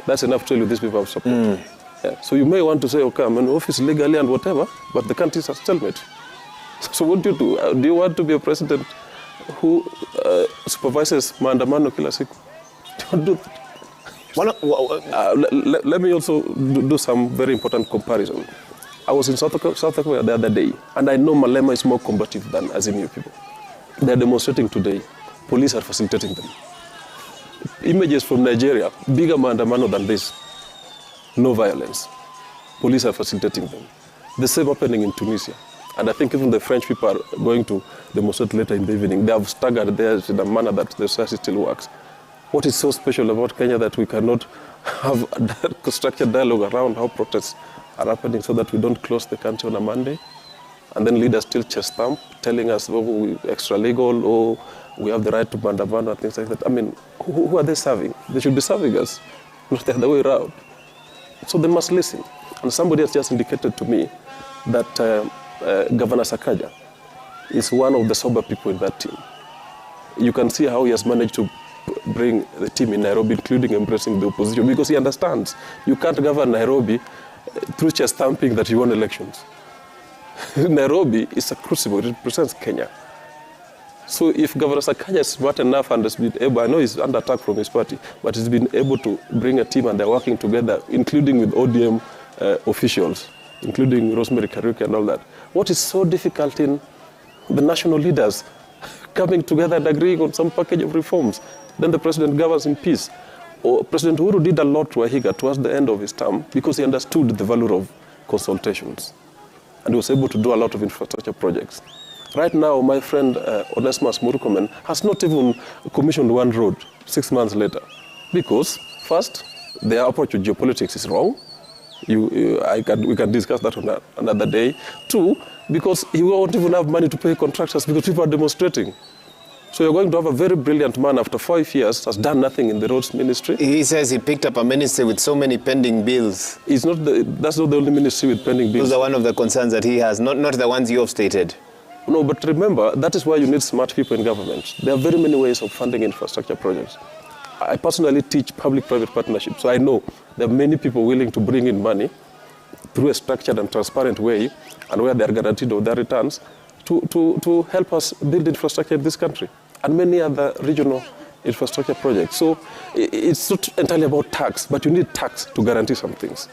That's enough to tell you these people have support. Yeah. So you may want to say, okay, I'm in office legally and whatever, but the country is a stalemate. So what do you do? Do you want to be a president who supervises maandamano kila siku? Don't do that. Let me also do some very important comparison. I was in South Africa the other day, and I know Malema is more combative than Azimio people. They are demonstrating today. Police are facilitating them. Images from Nigeria, bigger maandamano than this. No violence. Police are facilitating them. The same happening in Tunisia. And I think even the French people are going to demonstrate later in the evening. They have staggered there in a manner that the society still works. What is so special about Kenya that we cannot have a structured dialogue around how protests are happening so that we don't close the country on a Monday? And then leaders still chest stamp, telling us, oh, we extra legal, or we have the right to maandamano and things like that. I mean, who are they serving? They should be serving us, not the other way around. So they must listen. And somebody has just indicated to me that Governor Sakaja is one of the sober people in that team. You can see how he has managed to bring the team in Nairobi, including embracing the opposition, because he understands you can't govern Nairobi through chest stamping that you won elections. Nairobi is a crucible, it represents Kenya. So if Governor Sakaja is smart enough and has been able, I know he's under attack from his party, but he's been able to bring a team and they're working together, including with ODM officials, including Rosemary Kariuki and all that. What is so difficult in the national leaders coming together and agreeing on some package of reforms? Then the president governs in peace. Or President Uhuru did a lot to Wahiga towards the end of his term because he understood the value of consultations. And he was able to do a lot of infrastructure projects. Right now, my friend Onesimus Murkomen has not even commissioned one road 6 months later. Because, first, their approach to geopolitics is wrong. We can discuss that on another day. Two, because he won't even have money to pay contractors because people are demonstrating. So you're going to have a very brilliant man after 5 years has done nothing in the roads ministry. He says he picked up a ministry with so many pending bills. That's not the only ministry with pending bills. Those are one of the concerns that he has, not the ones you have stated. No, but remember, that is why you need smart people in government. There are very many ways of funding infrastructure projects. I personally teach public-private partnership, so I know there are many people willing to bring in money through a structured and transparent way, and where they are guaranteed of their returns, to help us build infrastructure in this country and many other regional infrastructure projects. So it's not entirely about tax, but you need tax to guarantee some things.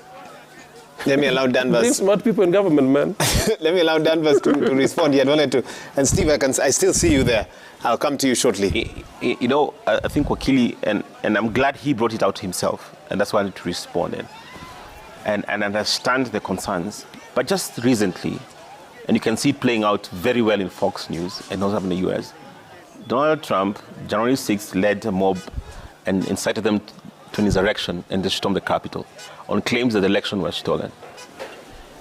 Let me allow Danvers. Bring smart people in government, man. Let me allow Danvers to respond. He had wanted to. And Steve, I still see you there. I'll come to you shortly. You know, I think Wakili, and I'm glad he brought it out himself, and that's why I need to respond and understand the concerns. But just recently, and you can see it playing out very well in Fox News and also in the US, Donald Trump, January 6th, led a mob and incited them to an insurrection and they stormed the Capitol on claims that the election was stolen.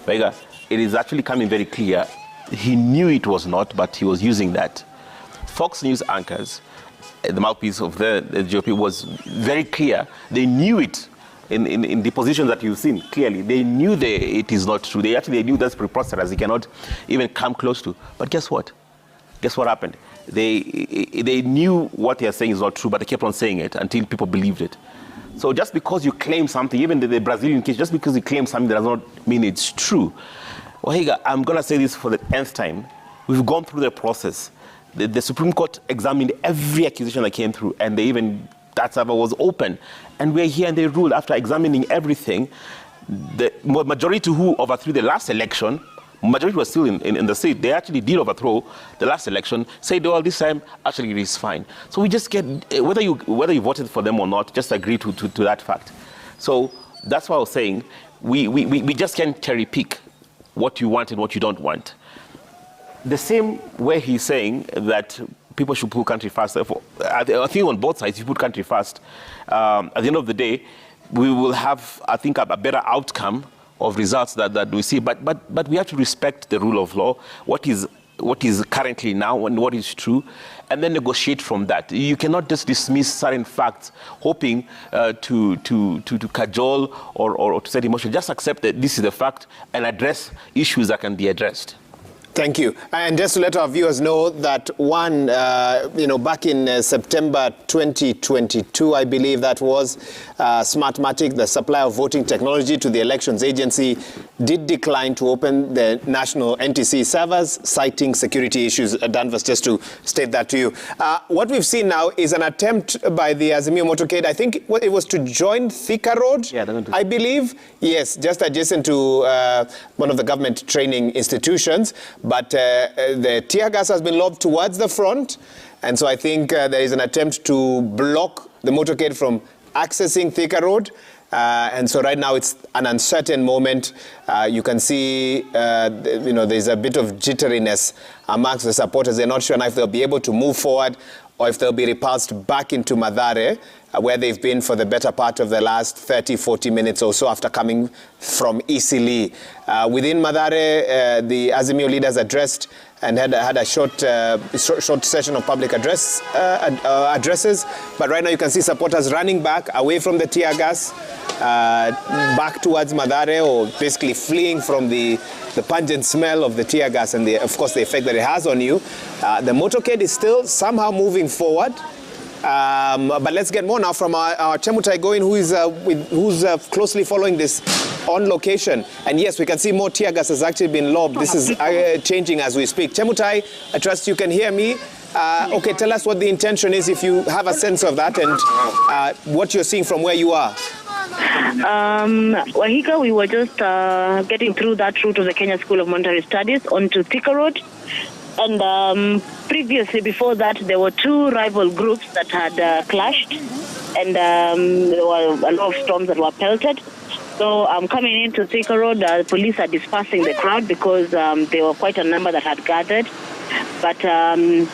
It is actually coming very clear. He knew it was not, but he was using that. Fox News anchors, the mouthpiece of the GOP, was very clear. They knew it in the position that you've seen, clearly. They knew it is not true. They knew that's preposterous. They cannot even come close to. But guess what? Guess what happened? They knew what they are saying is not true, but they kept on saying it until people believed it. So just because you claim something, even the Brazilian case, just because you claim something does not mean it's true. Wahiga, I'm going to say this for the nth time. We've gone through the process. The Supreme Court examined every accusation that came through, and that server was open. And we're here and they ruled after examining everything. The majority who overthrew the last election, majority was still in the seat. They actually did overthrow the last election, said, well, this time, actually, it is fine. So we just get, whether you voted for them or not, just agree to that fact. So that's why I was saying, we just can't cherry pick what you want and what you don't want. The same way he's saying that people should put country first. I think on both sides, you put country first. At the end of the day, we will have, I think, a better outcome of results that we see. But we have to respect the rule of law, what is currently now and what is true, and then negotiate from that. You cannot just dismiss certain facts, hoping to cajole or to set emotion. Just accept that this is the fact and address issues that can be addressed. Thank you. And just to let our viewers know that back in September 2022, I believe that was, Smartmatic, the supplier of voting technology to the Elections Agency, did decline to open the national NTC servers, citing security issues. Danvers, just to state that to you. What we've seen now is an attempt by the Azimio motorcade, I think it was to join Thika Road, I believe. Yes, just adjacent to one of the government training institutions. But the tear gas has been lobbed towards the front. And so I think there is an attempt to block the motorcade from accessing Thika Road. And so right now it's an uncertain moment. You can see, there's a bit of jitteriness amongst the supporters. They're not sure now if they'll be able to move forward or if they'll be repulsed back into Mathare, where they've been for the better part of the last 30, 40 minutes or so after coming from Isili. Within Mathare, the Azimio leaders addressed and had a short session of public addresses. But right now you can see supporters running back away from the tear gas, back towards Mathare, or basically fleeing from the pungent smell of the tear gas and, of course, the effect that it has on you. The motorcade is still somehow moving forward. But let's get more now from our Chemutai Goin, who's closely following this on location. And yes, we can see more tear gas has actually been lobbed. This is changing as we speak. Chemutai, I trust you can hear me. Okay, tell us what the intention is, if you have a sense of that, and what you're seeing from where you are. Wahiga, we were just getting through that route of the Kenya School of Monetary Studies onto Thika Road. And previously, before that, there were two rival groups that had clashed, and there were a lot of storms that were pelted. So coming into Thika Road, police are dispersing the crowd because there were quite a number that had gathered. but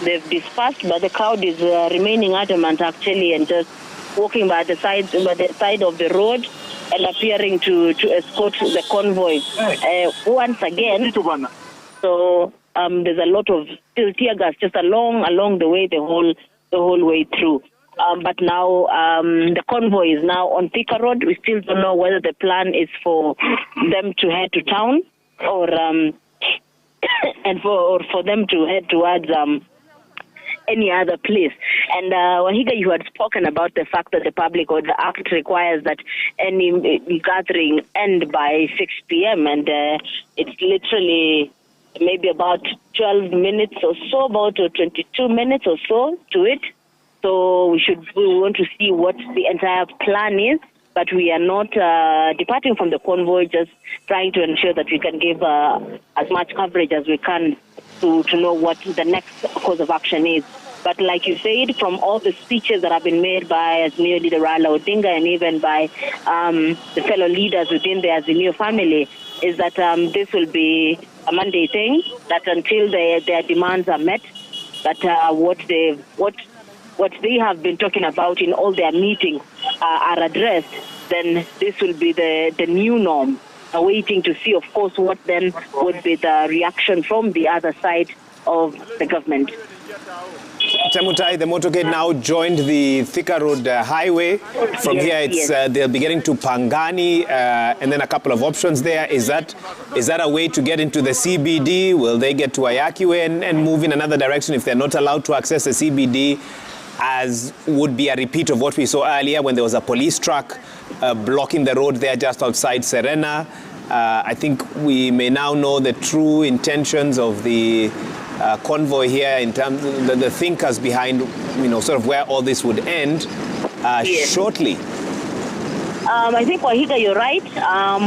they've dispersed, but the crowd is remaining adamant actually and just walking by the side of the road and appearing to escort the convoy once again. So there's a lot of still tear gas just along the way, the whole way through. But now the convoy is now on Thika Road. We still don't know whether the plan is for them to head to town or and for them to head towards any other place. And Wahiga, you had spoken about the fact that the Public Order Act requires that any gathering end by 6 p.m. and it's literally maybe about 12 minutes or so, about 22 minutes or so to it. So we want to see what the entire plan is, but we are not departing from the convoy, just trying to ensure that we can give as much coverage as we can to know what the next course of action is. But like you said, from all the speeches that have been made by Azimio leader Raila Odinga and even by the fellow leaders within the Azimio family, is that this will be a Monday thing, that until their demands are met, that what they have been talking about in all their meetings are addressed, then this will be the new norm. Waiting to see, of course, what then would be the reaction from the other side of the government. Chemutai, the motorcade now joined the Thika Road highway. From here, it's they'll be getting to Pangani, and then a couple of options there. Is that a way to get into the CBD? Will they get to Ayakiwe and move in another direction if they're not allowed to access the CBD? As would be a repeat of what we saw earlier when there was a police truck blocking the road there just outside Serena. I think we may now know the true intentions of the convoy here in terms of the thinkers behind, sort of where all this would end shortly. I think, Wahiga, you're right.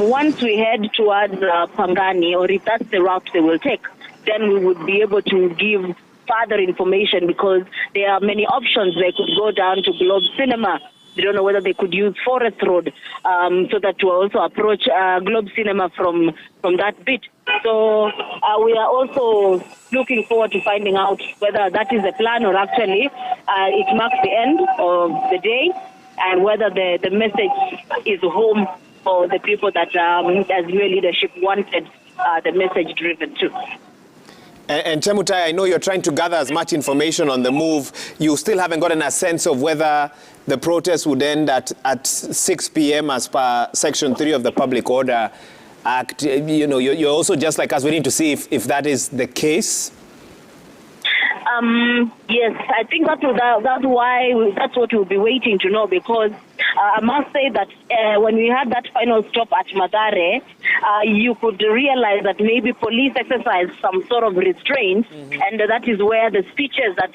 Once we head towards Pangani, or if that's the route they will take, then we would be able to give further information, because there are many options. They could go down to Globe Cinema. They don't know whether they could use Forest Road so that to also approach Globe Cinema from that bit. So we are also looking forward to finding out whether that is the plan or actually it marks the end of the day, and whether the message is home for the people that as your leadership wanted the message driven to. And Chemutai, I know you're trying to gather as much information on the move. You still haven't gotten a sense of whether the protest would end at 6 p.m. as per Section 3 of the Public Order Act. You're also just like us waiting to see if that is the case. Yes, I think that's what we'll be waiting to know, because I must say that when we had that final stop at Mathare, you could realize that maybe police exercised some sort of restraint, and that is where the speeches that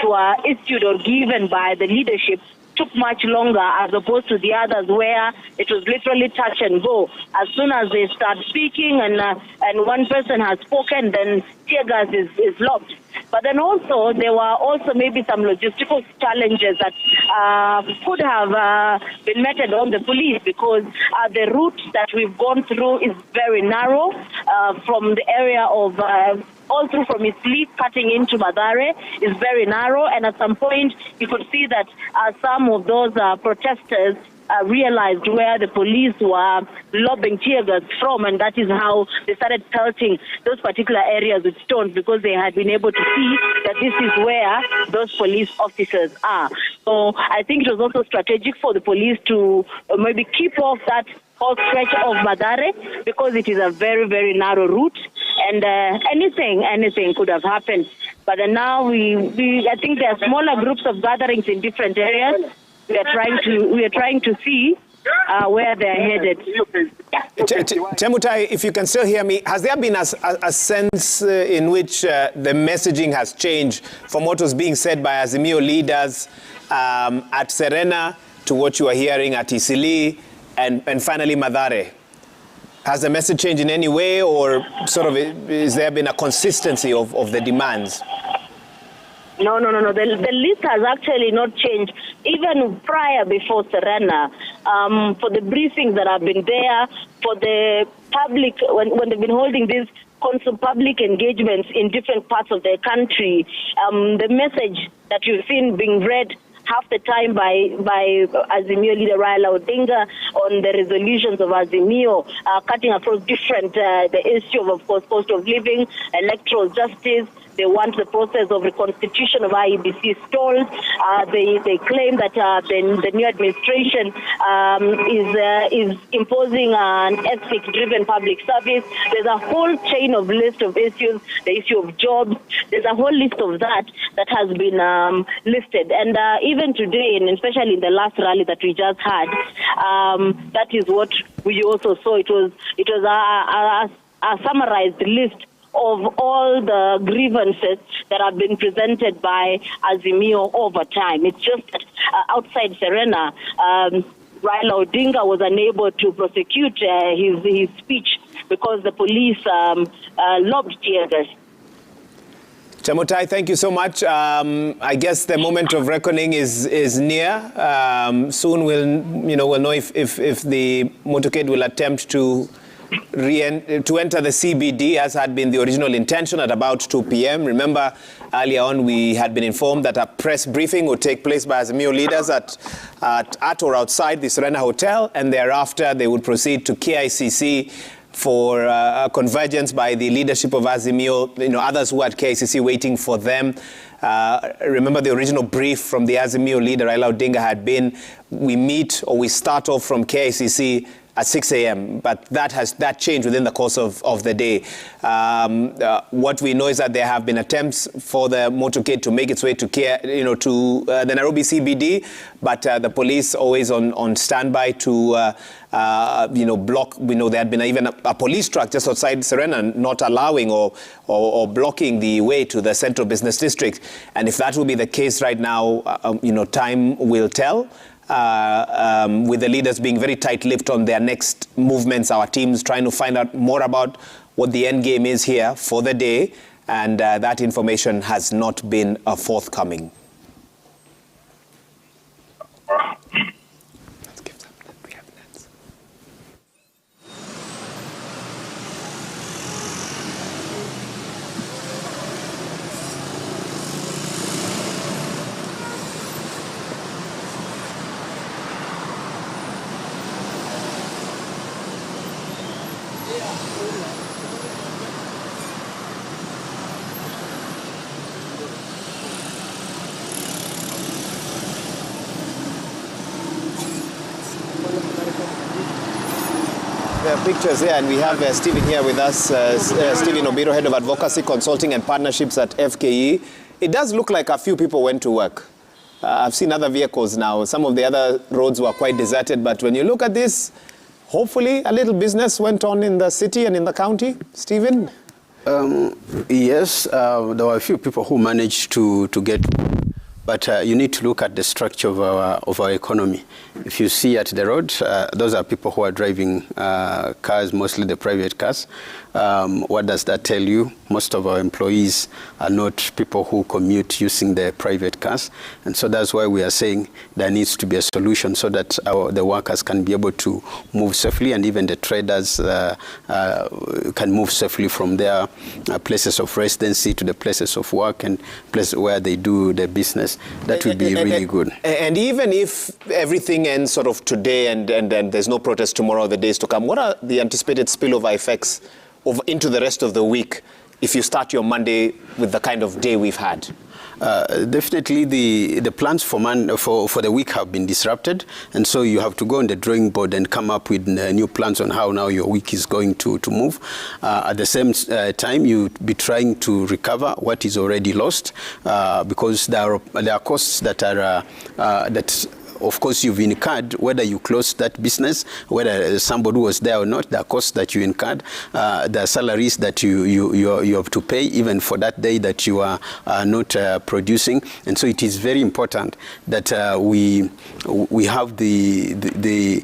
were issued or given by the leadership took much longer, as opposed to the others where it was literally touch and go. As soon as they start speaking and one person has spoken, then tear gas is locked. But then also, there were also maybe some logistical challenges that could have been meted on the police, because the route that we've gone through is very narrow from the area of all through from Isli cutting into Mathare is very narrow, and at some point you could see that some of those protesters realized where the police were lobbing tear gas from, and that is how they started pelting those particular areas with stones, because they had been able to see that this is where those police officers are. So I think it was also strategic for the police to maybe keep off that whole stretch of Mathare, because it is a very, very narrow route, and anything could have happened. But now I think there are smaller groups of gatherings in different areas. We are trying to see where they're headed. Chemutai, if you can still hear me, has there been a sense in which the messaging has changed from what was being said by Azimio leaders at Serena to what you are hearing at Isili and finally Mathare? Has the message changed in any way, or sort of is there been a consistency of the demands? No. The list has actually not changed. Even prior, before Serena, for the briefings that have been there, for the public, when they've been holding these public engagements in different parts of the country, the message that you've seen being read half the time by Azimio leader Raila Odinga on the resolutions of Azimio, cutting across different, the issue of course, cost of living, electoral justice. They want the process of reconstitution of IEBC stalled. They claim that the new administration is imposing an ethics-driven public service. There's a whole chain of list of issues, the issue of jobs. There's a whole list of that has been listed. And even today, and especially in the last rally that we just had, that is what we also saw. It was a summarized list of all the grievances that have been presented by Azimio over time. It's just that outside Serena, Raila Odinga was unable to prosecute his speech because the police lobbed tear gas. Chemutai, thank you so much. I guess the moment of reckoning is near. Soon we'll know if the motorcade will attempt to enter the CBD, as had been the original intention, at about 2 p.m. Remember, earlier on we had been informed that a press briefing would take place by Azimio leaders at or outside the Serena Hotel, and thereafter they would proceed to KICC for convergence by the leadership of Azimio, others who had KICC waiting for them. Remember, the original brief from the Azimio leader, Raila Odinga, had been, we start off from KICC at 6 a.m., but that changed within the course of the day. What we know is that there have been attempts for the motorcade to make its way to the Nairobi CBD, but the police always on standby to block. We know there had been even a police truck just outside Serena, not allowing or blocking the way to the central business district. And if that will be the case right now, time will tell. With the leaders being very tight-lipped on their next movements, our teams trying to find out more about what the end game is here for the day, and that information has not been forthcoming. Let's give some evidence. There are pictures here, and we have Stephen here with us, Stephen Obiro, Head of Advocacy, Consulting and Partnerships at FKE. It does look like a few people went to work. I've seen other vehicles now. Some of the other roads were quite deserted, but when you look at this, hopefully a little business went on in the city and in the county. Stephen? Yes, there were a few people who managed to get. But you need to look at the structure of our economy. If you see at the road, those are people who are driving cars, mostly the private cars. What does that tell you? Most of our employees are not people who commute using their private cars. And so that's why we are saying there needs to be a solution so that the workers can be able to move safely, and even the traders can move safely from their places of residency to the places of work and places where they do their business. That would be really good. And even if everything ends sort of today and there's no protest tomorrow or the days to come, what are the anticipated spillover effects into the rest of the week if you start your Monday with the kind of day we've had? Definitely the plans for the week have been disrupted, and so you have to go on the drawing board and come up with new plans on how now your week is going to move. At the same time, you be trying to recover what is already lost, because there are costs that are of course you've incurred, whether you closed that business, whether somebody was there or not. There are costs that you incurred, there are salaries that you have to pay even for that day that you are not producing. And so it is very important that we have the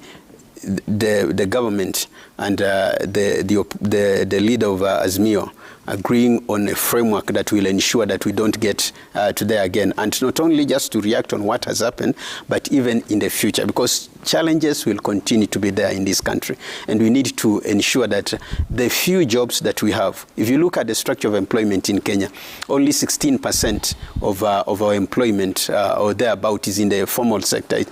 government and the leader of Azimio agreeing on a framework that will ensure that we don't get to there again. And not only just to react on what has happened, but even in the future, because challenges will continue to be there in this country. And we need to ensure that the few jobs that we have, if you look at the structure of employment in Kenya, only 16% of our employment or thereabout is in the formal sector.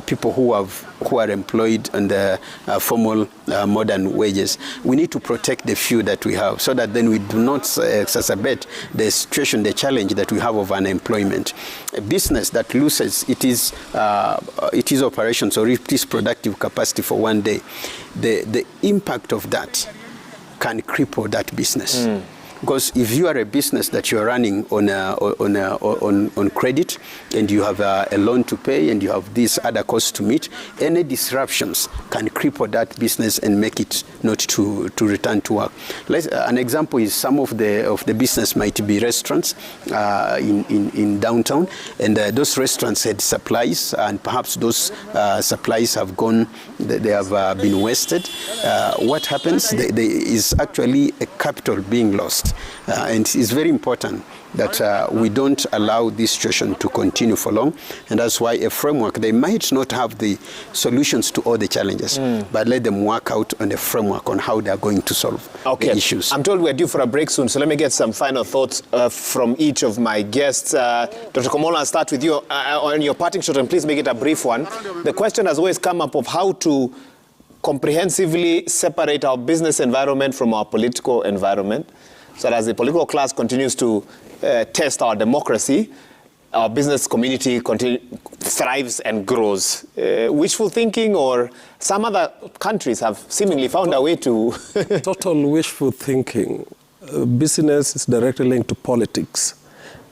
People who are employed on the formal modern wages. We need to protect the few that we have so that then we do not exacerbate the situation, the challenge that we have of unemployment. A business that loses its operations or its productive capacity for one day, the impact of that can cripple that business. Because if you are a business that you're running on credit and you have a loan to pay and you have these other costs to meet, any disruptions can cripple that business and make it not to return to work. An example is some of the business might be restaurants in downtown, and those restaurants had supplies, and perhaps those supplies have gone, they have been wasted. What happens? There is actually a capital being lost. And it's very important that we don't allow this situation to continue for long. And that's why a framework, they might not have the solutions to all the challenges, but let them work out on a framework on how they're going to solve the issues. I'm told we're due for a break soon, so let me get some final thoughts from each of my guests. Dr. Komolo, I'll start with you on your parting shot, and please make it a brief one. The question has always come up of how to comprehensively separate our business environment from our political environment. So that as the political class continues to test our democracy, our business community thrives and grows. Wishful thinking, or some other countries have seemingly found a way to... Total wishful thinking. Business is directly linked to politics.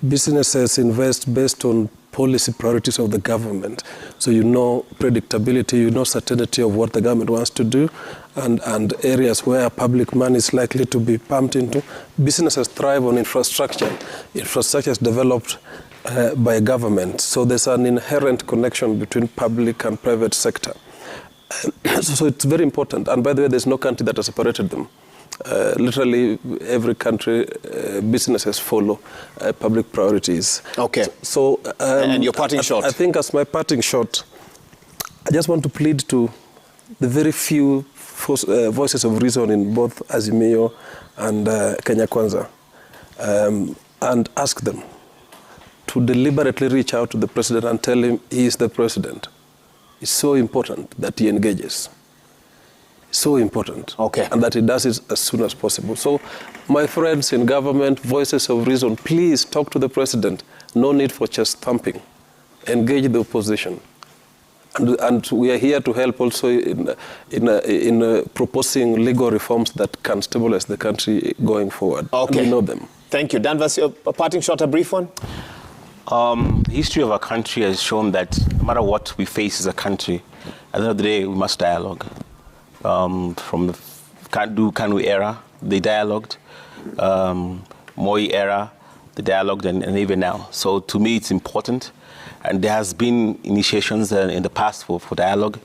Businesses invest based on policy priorities of the government. So you know predictability, you know certainty of what the government wants to do, and areas where public money is likely to be pumped into. Businesses thrive on infrastructure. Infrastructure is developed by government. So there's an inherent connection between public and private sector. So it's very important. And by the way, there's no country that has separated them. Literally every country, businesses follow public priorities. Okay. So and your parting shot? I think as my parting shot, I just want to plead to the very few voices of reason in both Azimio and Kenya Kwanza, and ask them to deliberately reach out to the president and tell him he is the president. It's so important that he engages. So important. Okay. And that he does it as soon as possible. So, my friends in government, voices of reason, please talk to the president. No need for chest thumping. Engage the opposition. And we are here to help also in proposing legal reforms that can stabilize the country going forward. Okay. And we know them. Thank you. Danvas, a parting shot, a brief one? The history of our country has shown that no matter what we face as a country, at the end of the day, we must dialogue. From the Kanu era, they dialogued. Moi era, they dialogued, and even now. So to me, it's important. And there has been initiations in the past for dialogue.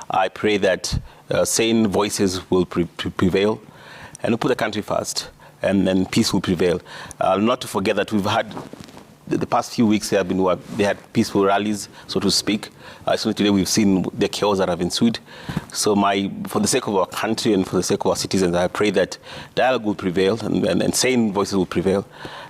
I pray that sane voices will prevail, and we'll put the country first, and then peace will prevail. Not to forget that we've had the past few weeks, they had peaceful rallies, so to speak. So today we've seen the chaos that have ensued. So for the sake of our country and for the sake of our citizens, I pray that dialogue will prevail and sane voices will prevail.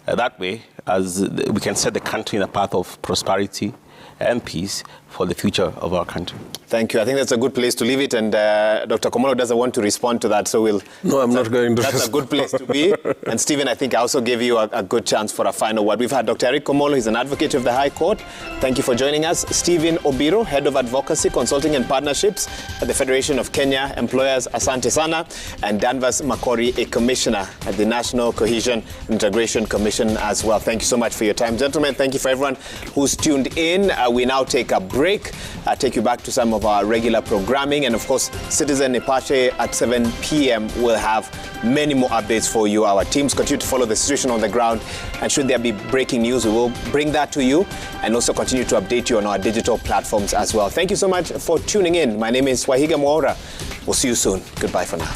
That way, as we can set the country in a path of prosperity and peace for the future of our country. Thank you. I think that's a good place to leave it, and Dr. Komolo doesn't want to respond to that, so we'll... No, I'm not going to. That's a good place to be. And Stephen, I think I also gave you a good chance for a final word. We've had Dr. Eric Komolo, he's an advocate of the High Court. Thank you for joining us. Stephen Obiro, Head of Advocacy, Consulting and Partnerships at the Federation of Kenya Employers, Asante Sana, and Danvas Makori, a Commissioner at the National Cohesion and Integration Commission as well. Thank you so much for your time. Gentlemen, thank you for everyone who's tuned in. We now take a break, take you back to some of our regular programming, and of course, Citizen Nipashe at 7 p.m. will have many more updates for you. Our teams continue to follow the situation on the ground, and should there be breaking news, we will bring that to you and also continue to update you on our digital platforms as well. Thank you so much for tuning in. My name is Wahiga Mwaura. We'll see you soon. Goodbye for now.